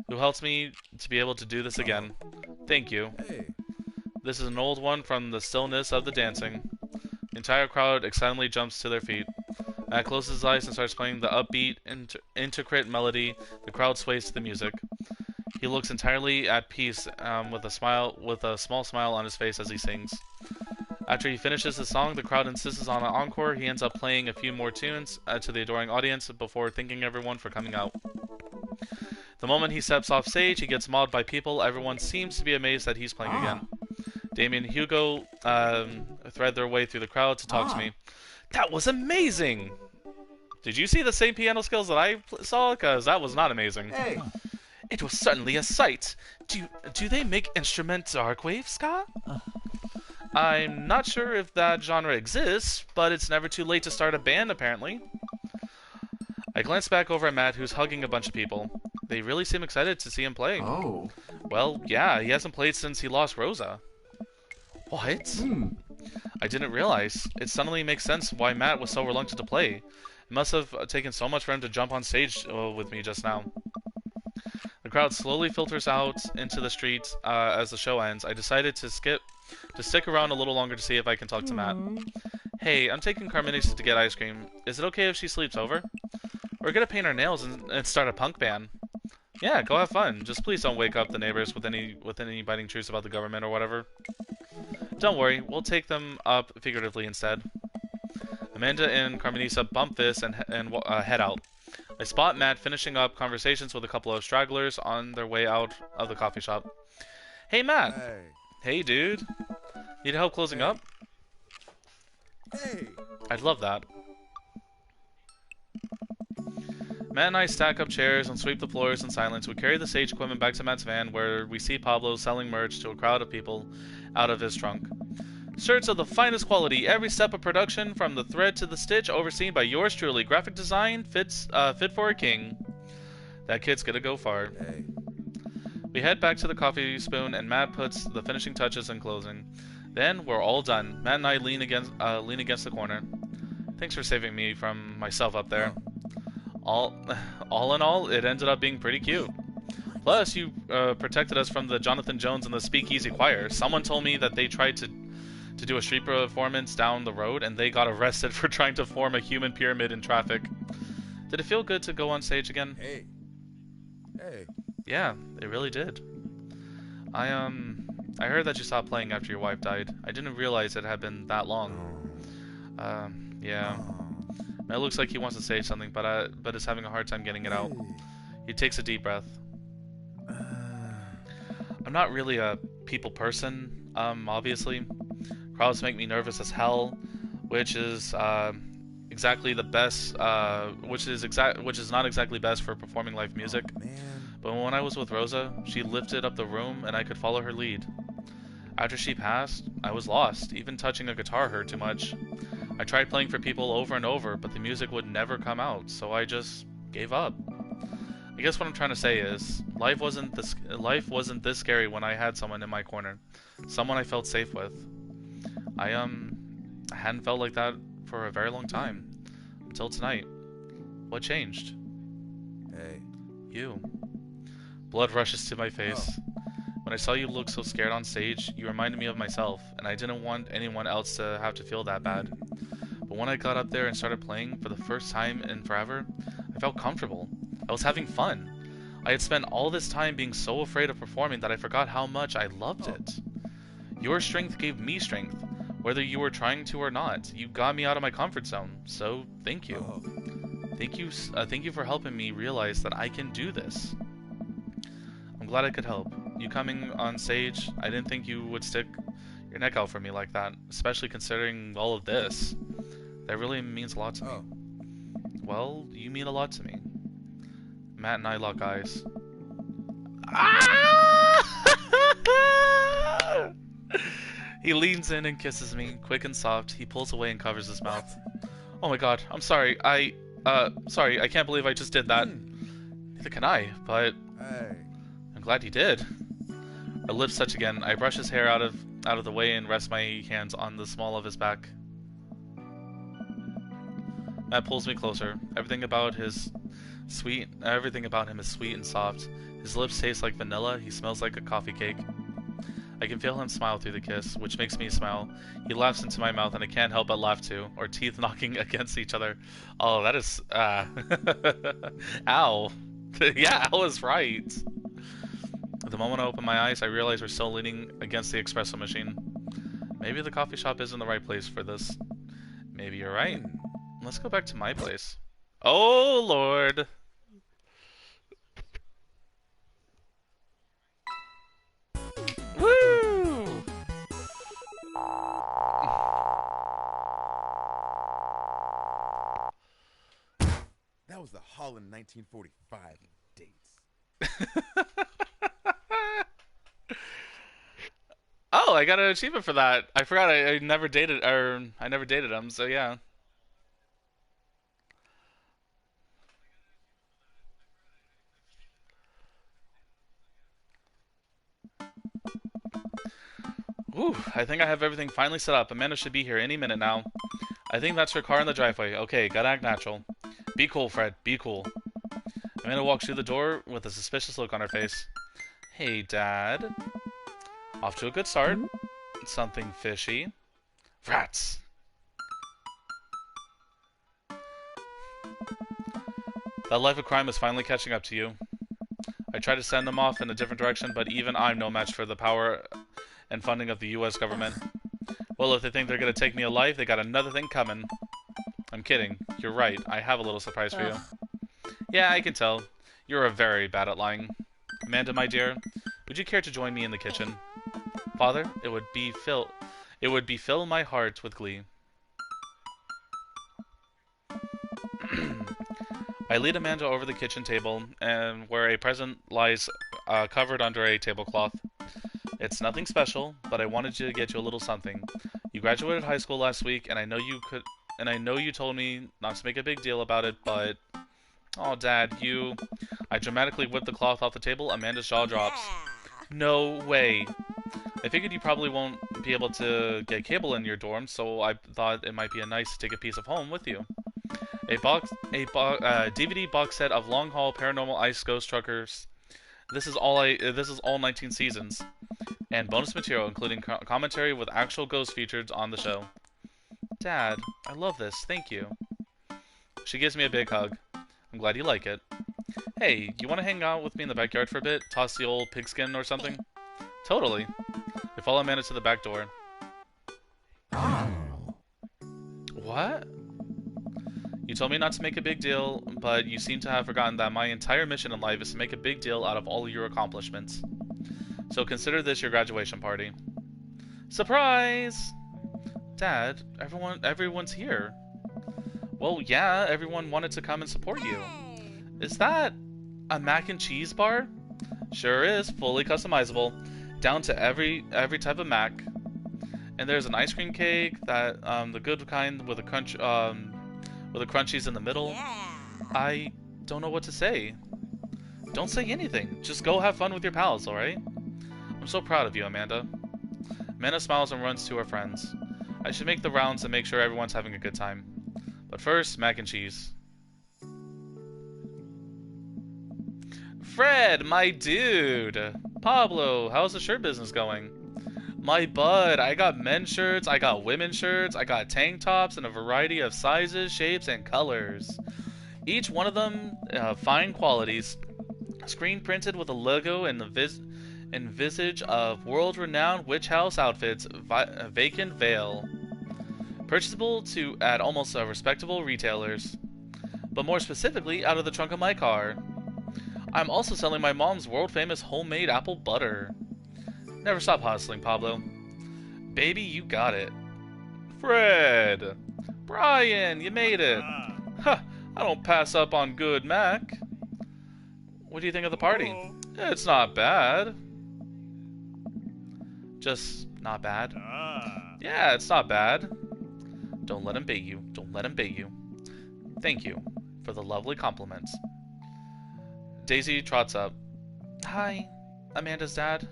Who helps me to be able to do this again. Thank you. This is an old one from the stillness of the dancing. The entire crowd excitedly jumps to their feet. Matt closes his eyes and starts playing the upbeat, intricate melody. The crowd sways to the music. He looks entirely at peace, with a small smile on his face as he sings. After he finishes the song, the crowd insists on an encore. He ends up playing a few more tunes to the adoring audience before thanking everyone for coming out. The moment he steps off stage, he gets mobbed by people. Everyone seems to be amazed that he's playing again. Damien and Hugo thread their way through the crowd to talk to me. That was amazing! Did you see the same piano skills that I saw? Because that was not amazing. Hey. It was certainly a sight. Do they make instrument darkwave ska? I'm not sure if that genre exists, but it's never too late to start a band, apparently. I glance back over at Matt, who's hugging a bunch of people. They really seem excited to see him play. Oh. Well, yeah, he hasn't played since he lost Rosa. What? I didn't realize. It suddenly makes sense why Matt was so reluctant to play. It must have taken so much for him to jump on stage with me just now. The crowd slowly filters out into the street as the show ends. I decided to stick around a little longer to see if I can talk to Matt. Hey, I'm taking Carmini's to get ice cream. Is it okay if she sleeps over? We're gonna paint our nails and start a punk band. Yeah, go have fun. Just please don't wake up the neighbors with any biting truths about the government or whatever. Don't worry, we'll take them up figuratively instead. Amanda and Carmenisa bump this and head out. I spot Matt finishing up conversations with a couple of stragglers on their way out of the coffee shop. Hey, Matt. Hey. Hey, dude. Need help closing up? Hey. I'd love that. Matt and I stack up chairs and sweep the floors in silence. We carry the stage equipment back to Matt's van, where we see Pablo selling merch to a crowd of people out of his trunk. Shirts of the finest quality, every step of production, from the thread to the stitch, overseen by yours truly. Graphic design fit for a king. That kid's gonna go far. Hey. We head back to the coffee spoon, and Matt puts the finishing touches in closing. Then we're all done. Matt and I lean against the corner. Thanks for saving me from myself up there. All in all, it ended up being pretty cute. Plus, you protected us from the Jonathan Jones and the Speakeasy Choir. Someone told me that they tried to do a street performance down the road, and they got arrested for trying to form a human pyramid in traffic. Did it feel good to go on stage again? Hey. Hey. Yeah, it really did. I heard that you stopped playing after your wife died. I didn't realize it had been that long. Yeah. It looks like he wants to say something, but is having a hard time getting it out. He takes a deep breath. I'm not really a people person, obviously. Crowds make me nervous as hell, which is exactly the best, which is not exactly best for performing live music. Man. But when I was with Rosa, she lifted up the room and I could follow her lead. After she passed, I was lost. Even touching a guitar hurt too much. I tried playing for people over and over, but the music would never come out, so I just gave up. I guess what I'm trying to say is, life wasn't this scary when I had someone in my corner. Someone I felt safe with. I hadn't felt like that for a very long time. Until tonight. What changed? Hey. You. Blood rushes to my face. When I saw you look so scared on stage, you reminded me of myself, and I didn't want anyone else to have to feel that bad. But when I got up there and started playing for the first time in forever, I felt comfortable. I was having fun. I had spent all this time being so afraid of performing that I forgot how much I loved it. Your strength gave me strength, whether you were trying to or not. You got me out of my comfort zone, so thank you. Thank you for helping me realize that I can do this. I'm glad I could help. You coming on stage, I didn't think you would stick your neck out for me like that, especially considering all of this. That really means a lot to me. Well, you mean a lot to me. Matt and I lock eyes. He leans in and kisses me, quick and soft. He pulls away and covers his mouth. Oh my god, I'm sorry. Sorry, I can't believe I just did that. Neither can I, but Hey. I'm glad you did. Our lips touch again. I brush his hair out of the way and rest my hands on the small of his back. Matt pulls me closer. Everything about him is sweet and soft. His lips taste like vanilla. He smells like a coffee cake. I can feel him smile through the kiss, which makes me smile. He laughs into my mouth, and I can't help but laugh too. Our teeth knocking against each other. Oh, that is ow. Yeah, Al is right. The moment I open my eyes, I realize we're still leaning against the espresso machine. Maybe the coffee shop isn't the right place for this. Maybe you're right. Let's go back to my place. Oh, Lord. Woo! That was the Holland 1945 dates. Oh, I got an achievement for that. I forgot I never dated him, so yeah. Ooh, I think I have everything finally set up. Amanda should be here any minute now. I think that's her car in the driveway. Okay, gotta act natural. Be cool, Fred. Be cool. Amanda walks through the door with a suspicious look on her face. Hey, Dad. Off to a good start. Something fishy. Rats! That life of crime is finally catching up to you. I tried to send them off in a different direction, but even I'm no match for the power and funding of the US government. Well, if they think they're gonna take me alive, they got another thing coming. I'm kidding. You're right. I have a little surprise for you. Yeah, I can tell. You're very bad at lying. Amanda, my dear, would you care to join me in the kitchen? Father, it would fill my heart with glee. I lead Amanda over the kitchen table, and where a present lies covered under a tablecloth. It's nothing special, but I wanted to get you a little something. You graduated high school last week, and I know you told me not to make a big deal about it, but oh, Dad, you... I dramatically whip the cloth off the table. Amanda's jaw drops. No way. I figured you probably won't be able to get cable in your dorm, so I thought it might be nice to take a piece of home with you. A DVD box set of Long Haul Paranormal Ice Ghost Truckers. This is all 19 seasons, and bonus material, including commentary with actual ghosts featured on the show. Dad, I love this. Thank you. She gives me a big hug. I'm glad you like it. Hey, you want to hang out with me in the backyard for a bit? Toss the old pigskin or something? Totally. I follow Amanda to the back door. What? You told me not to make a big deal, but you seem to have forgotten that my entire mission in life is to make a big deal out of all your accomplishments. So consider this your graduation party. Surprise! Dad, everyone's here. Well, yeah, everyone wanted to come and support you. Is that a mac and cheese bar? Sure is, fully customizable, down to every type of mac. And there's an ice cream cake, that the good kind with a crunch with the crunchies in the middle. I don't know what to say. Don't say anything. Just go have fun with your pals, alright? I'm so proud of you, Amanda. Amanda smiles and runs to her friends. I should make the rounds and make sure everyone's having a good time. But first, mac and cheese. Fred, my dude! Pablo, how's the shirt business going? My bud, I got men's shirts, I got women's shirts, I got tank tops in a variety of sizes, shapes, and colors. Each one of them, fine qualities. Screen printed with a logo and the visage of world-renowned witch house outfits, vacant veil. Purchasable at almost respectable retailers. But more specifically, out of the trunk of my car. I'm also selling my mom's world-famous homemade apple butter. Never stop hustling, Pablo. Baby, you got it. Fred! Brian, you made it! Huh, I don't pass up on good Mac. What do you think of the party? It's not bad. Just not bad? Yeah, it's not bad. Don't let him bait you. Don't let him bait you. Thank you for the lovely compliments. Daisy trots up. Hi, Amanda's dad.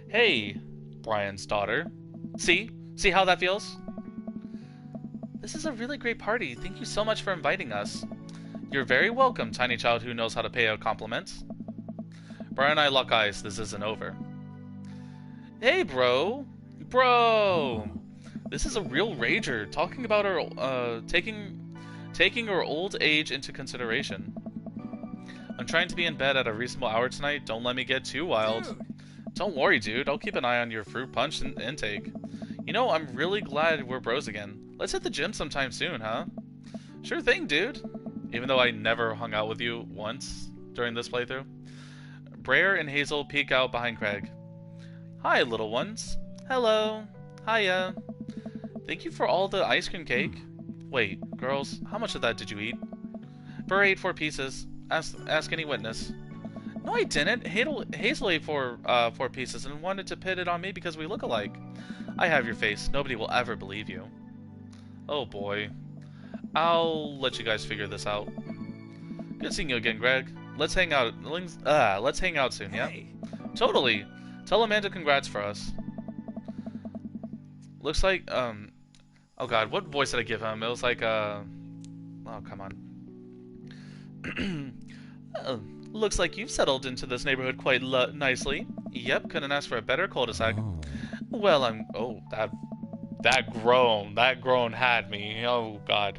Hey, Brian's daughter. See how that feels? This is a really great party. Thank you so much for inviting us. You're very welcome, tiny child who knows how to pay out compliments. Brian and I lock eyes. This isn't over. Hey, bro. Bro. This is a real rager. Talking about her, taking her old age into consideration. I'm trying to be in bed at a reasonable hour tonight. Don't let me get too wild. Don't worry, dude. I'll keep an eye on your fruit punch intake. You know, I'm really glad we're bros again. Let's hit the gym sometime soon, huh? Sure thing, dude. Even though I never hung out with you once during this playthrough. Brayer and Hazel peek out behind Craig. Hi, little ones. Hello. Hiya. Thank you for all the ice cream cake. Wait, girls, how much of that did you eat? Bray ate 4 pieces. Ask any witness. No, I didn't. Hazel ate 4 pieces and wanted to pit it on me because we look alike. I have your face. Nobody will ever believe you. Oh boy. I'll let you guys figure this out. Good seeing you again, Greg. Let's hang out. Let's hang out soon, yeah? Hey. Totally. Tell Amanda congrats for us. Looks like, oh god, what voice did I give him? It was like, oh, come on. Looks like you've settled into this neighborhood quite nicely. Yep, couldn't ask for a better cul-de-sac. Oh. Well, that groan had me. Oh god.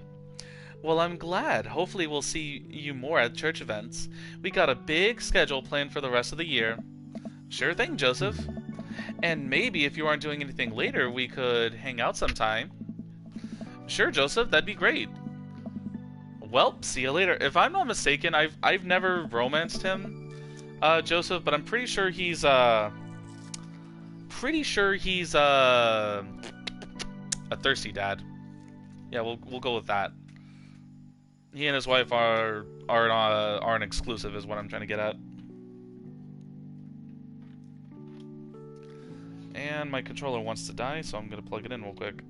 Well, I'm glad. Hopefully we'll see you more at church events. We got a big schedule planned for the rest of the year. Sure thing, Joseph. And maybe if you aren't doing anything later, we could hang out sometime. Sure, Joseph, that'd be great. Well, see you later. If I'm not mistaken, I've never romanced him, Joseph, but I'm pretty sure he's a thirsty dad. Yeah, we'll go with that. He and his wife aren't exclusive, is what I'm trying to get at. And my controller wants to die, so I'm gonna plug it in real quick.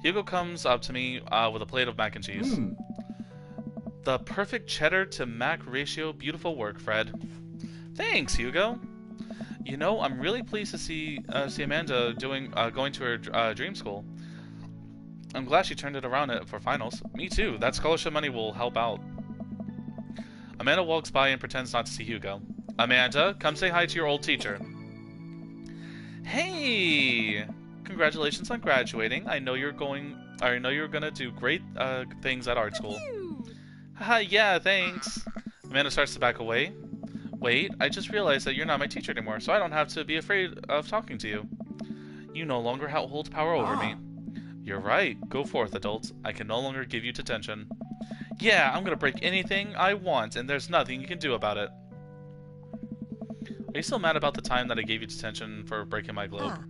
Hugo comes up to me with a plate of mac and cheese. The perfect cheddar to mac ratio. Beautiful work, Fred. Thanks, Hugo. You know, I'm really pleased to see Amanda going to her dream school. I'm glad she turned it around for finals. Me too. That scholarship money will help out. Amanda walks by and pretends not to see Hugo. Amanda, come say hi to your old teacher. Hey! Congratulations on graduating. I know you're gonna do great things at art school. Haha, yeah, thanks. Amanda starts to back away. Wait, I just realized that you're not my teacher anymore, so I don't have to be afraid of talking to you. You no longer hold power over me. You're right. Go forth, adults. I can no longer give you detention. Yeah, I'm gonna break anything I want, and there's nothing you can do about it. Are you still mad about the time that I gave you detention for breaking my globe?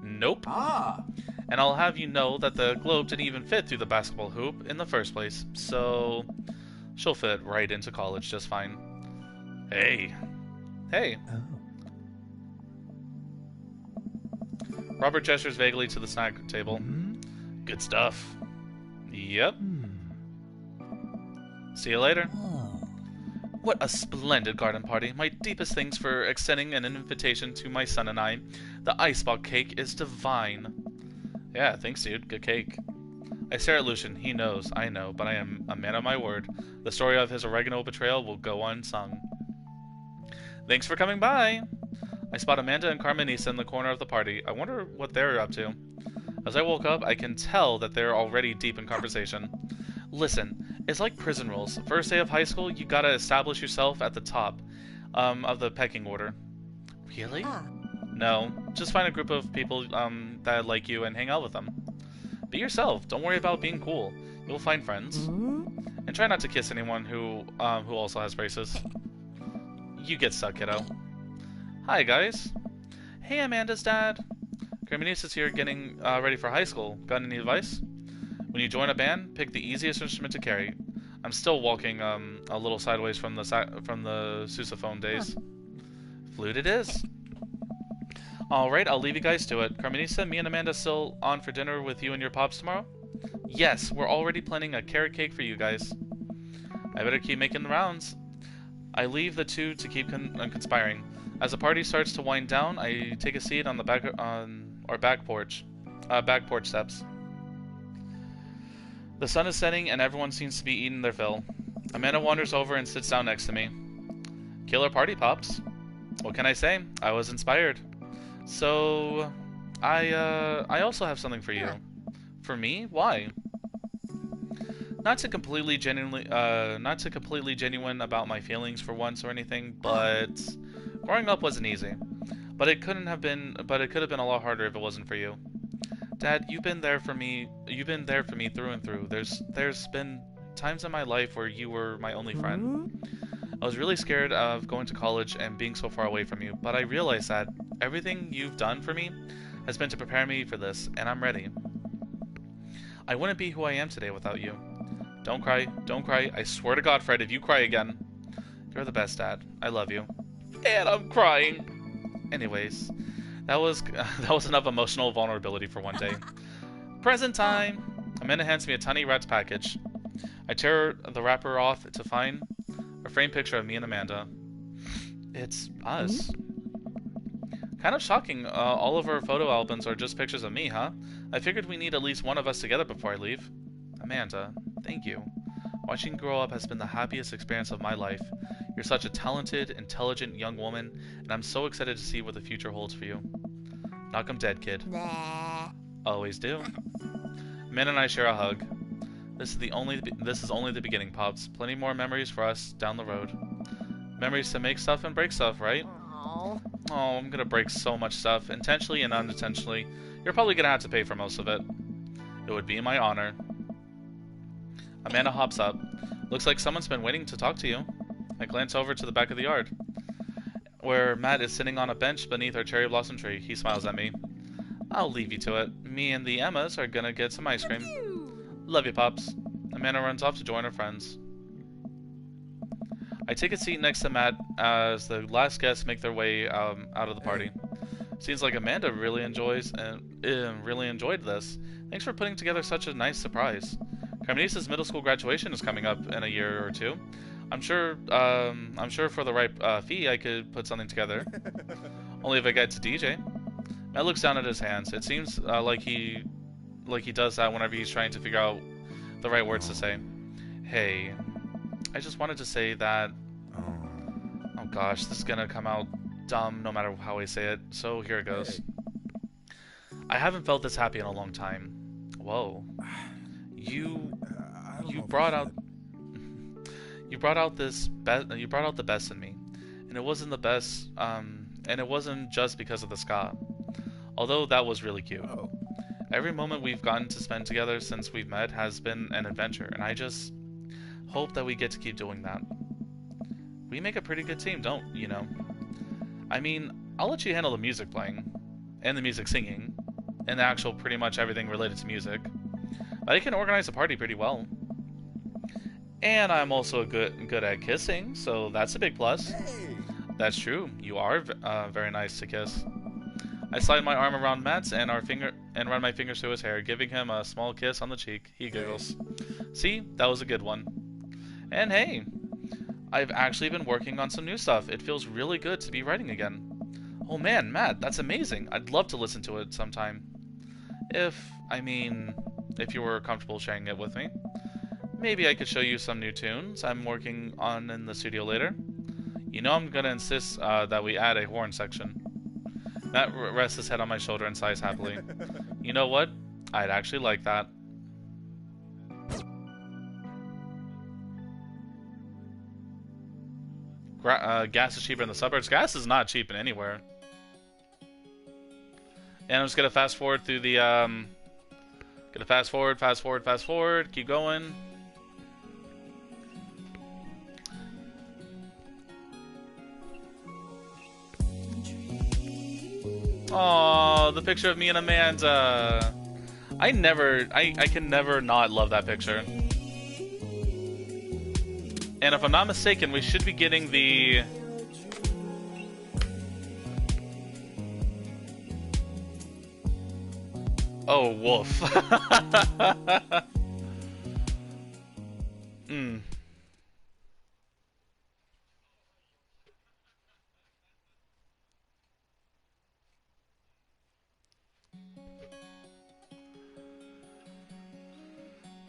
Nope. And I'll have you know that the globe didn't even fit through the basketball hoop in the first place, so she'll fit right into college just fine. Hey. Hey. Robert gestures vaguely to the snack table. Good stuff. Yep. See you later. What a splendid garden party. My deepest thanks for extending an invitation to my son and I. The icebox cake is divine. Yeah, thanks, dude. Good cake. I stare at Lucian. He knows. I know. But I am a man of my word. The story of his oregano betrayal will go unsung. Thanks for coming by. I spot Amanda and Carmenisa in the corner of the party. I wonder what they're up to. As I woke up, I can tell that they're already deep in conversation. Listen, it's like prison rules. First day of high school, you gotta establish yourself at the top of the pecking order. Really? No, just find a group of people that like you and hang out with them. Be yourself. Don't worry about being cool. You'll find friends. And try not to kiss anyone who also has braces. You get stuck, kiddo. Hi, guys. Hey, Amanda's dad. Carmenisa's here getting ready for high school. Got any advice? When you join a band, pick the easiest instrument to carry. I'm still walking a little sideways from the sousaphone days. Flute it is. Alright, I'll leave you guys to it. Carmenisa, me and Amanda still on for dinner with you and your pops tomorrow? Yes, we're already planning a carrot cake for you guys. I better keep making the rounds. I leave the two to keep conspiring. As the party starts to wind down, I take a seat on the back porch steps. The sun is setting and everyone seems to be eating their fill. Amanda wanders over and sits down next to me. Killer party, pops. What can I say? I was inspired. So, I also have something for you. For me? Why? Not to completely genuine about my feelings for once or anything, but growing up wasn't easy. But it could have been a lot harder if it wasn't for you. Dad, you've been there for me through and through. There's been times in my life where you were my only friend. I was really scared of going to college and being so far away from you, but I realized that everything you've done for me has been to prepare me for this, and I'm ready. I wouldn't be who I am today without you. Don't cry, don't cry. I swear to God, Fred, if you cry again. You're the best, Dad. I love you. And I'm crying. Anyways, that was enough emotional vulnerability for one day. Present time. Amanda hands me a tiny Reds package. I tear the wrapper off to find a framed picture of me and Amanda. It's us. Kind of shocking. All of our photo albums are just pictures of me, huh? I figured we need at least one of us together before I leave. Amanda, thank you. Watching you grow up has been the happiest experience of my life. You're such a talented, intelligent young woman, and I'm so excited to see what the future holds for you. Knock 'em dead, kid. Nah. Always do. Min and I share a hug. This is only the beginning, Pops. Plenty more memories for us down the road. Memories to make stuff and break stuff, right? Aww. Oh, I'm gonna break so much stuff, intentionally and unintentionally. You're probably gonna have to pay for most of it. It would be my honor. Amanda hops up. Looks like someone's been waiting to talk to you. I glance over to the back of the yard, where Matt is sitting on a bench beneath our cherry blossom tree. He smiles at me. I'll leave you to it. Me and the Emmas are gonna get some ice cream. Love you, Pops. Amanda runs off to join her friends. I take a seat next to Matt as the last guests make their way out of the party. Seems like Amanda really enjoyed this. Thanks for putting together such a nice surprise. Carmenice's middle school graduation is coming up in a year or two. I'm sure for the right fee I could put something together. Only if I get to DJ. Matt looks down at his hands. It seems like he does that whenever he's trying to figure out the right words to say. Hey, I just wanted to say that... Oh gosh, this is gonna come out dumb no matter how I say it, so here it goes. I haven't felt this happy in a long time. Whoa. You brought out the best in me. And it wasn't the best, and it wasn't just because of the ska. Although that was really cute. Every moment we've gotten to spend together since we've met has been an adventure, and I just hope that we get to keep doing that. We make a pretty good team, don't you know? I mean, I'll let you handle the music playing, and the music singing, and the actual pretty much everything related to music. But I can organize a party pretty well. And I'm also good at kissing, so that's a big plus. That's true. You are very nice to kiss. I slide my arm around Matt's and run my fingers through his hair, giving him a small kiss on the cheek. He giggles. See, that was a good one. And hey, I've actually been working on some new stuff. It feels really good to be writing again. Oh man, Matt, that's amazing. I'd love to listen to it sometime. If you were comfortable sharing it with me. Maybe I could show you some new tunes I'm working on in the studio later. You know I'm gonna insist that we add a horn section. Matt rests his head on my shoulder and sighs happily. You know what? I'd actually like that. Gas is cheaper in the suburbs. Gas is not cheap in anywhere. And I'm just gonna fast forward through the fast forward, keep going. Oh, the picture of me and Amanda. I can never not love that picture. And if I'm not mistaken, we should be getting the... Oh, woof.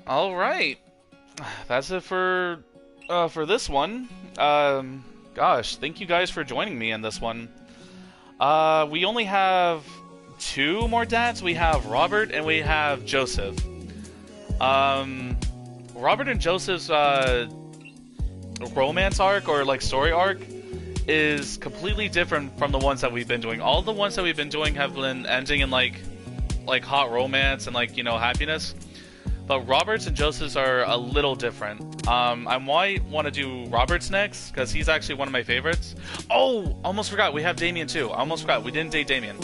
All right, that's it for this one. Gosh, thank you guys for joining me in this one. We only have 2 more dads. We have Robert and we have Joseph. Robert and Joseph's romance arc or like story arc is completely different from the ones that we've been doing. All the ones that we've been doing have been ending in like hot romance and like, you know, happiness. But Robert's and Joseph's are a little different. I might want to do Robert's next, because he's actually one of my favorites. Oh, almost forgot, we have Damien too. I almost forgot, we didn't date Damien.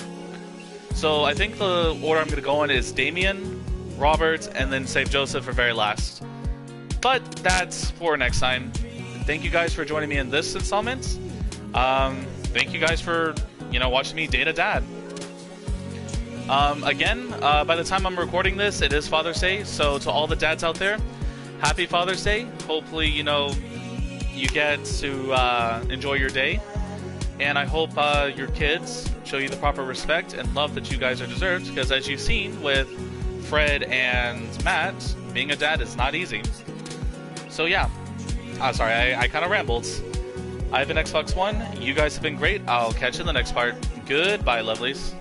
So I think the order I'm going to go in is Damien, Robert, and then save Joseph for very last. But that's for next time. Thank you guys for joining me in this installment. Thank you guys for, you know, watching me date a dad. Again, by the time I'm recording this, it is Father's Day, so to all the dads out there, happy Father's Day. Hopefully, you know, you get to enjoy your day, and I hope your kids show you the proper respect and love that you guys are deserved, because as you've seen with Fred and Matt, being a dad is not easy. So yeah, sorry, I kind of rambled. I have an Xbox One, you guys have been great, I'll catch you in the next part. Goodbye, lovelies.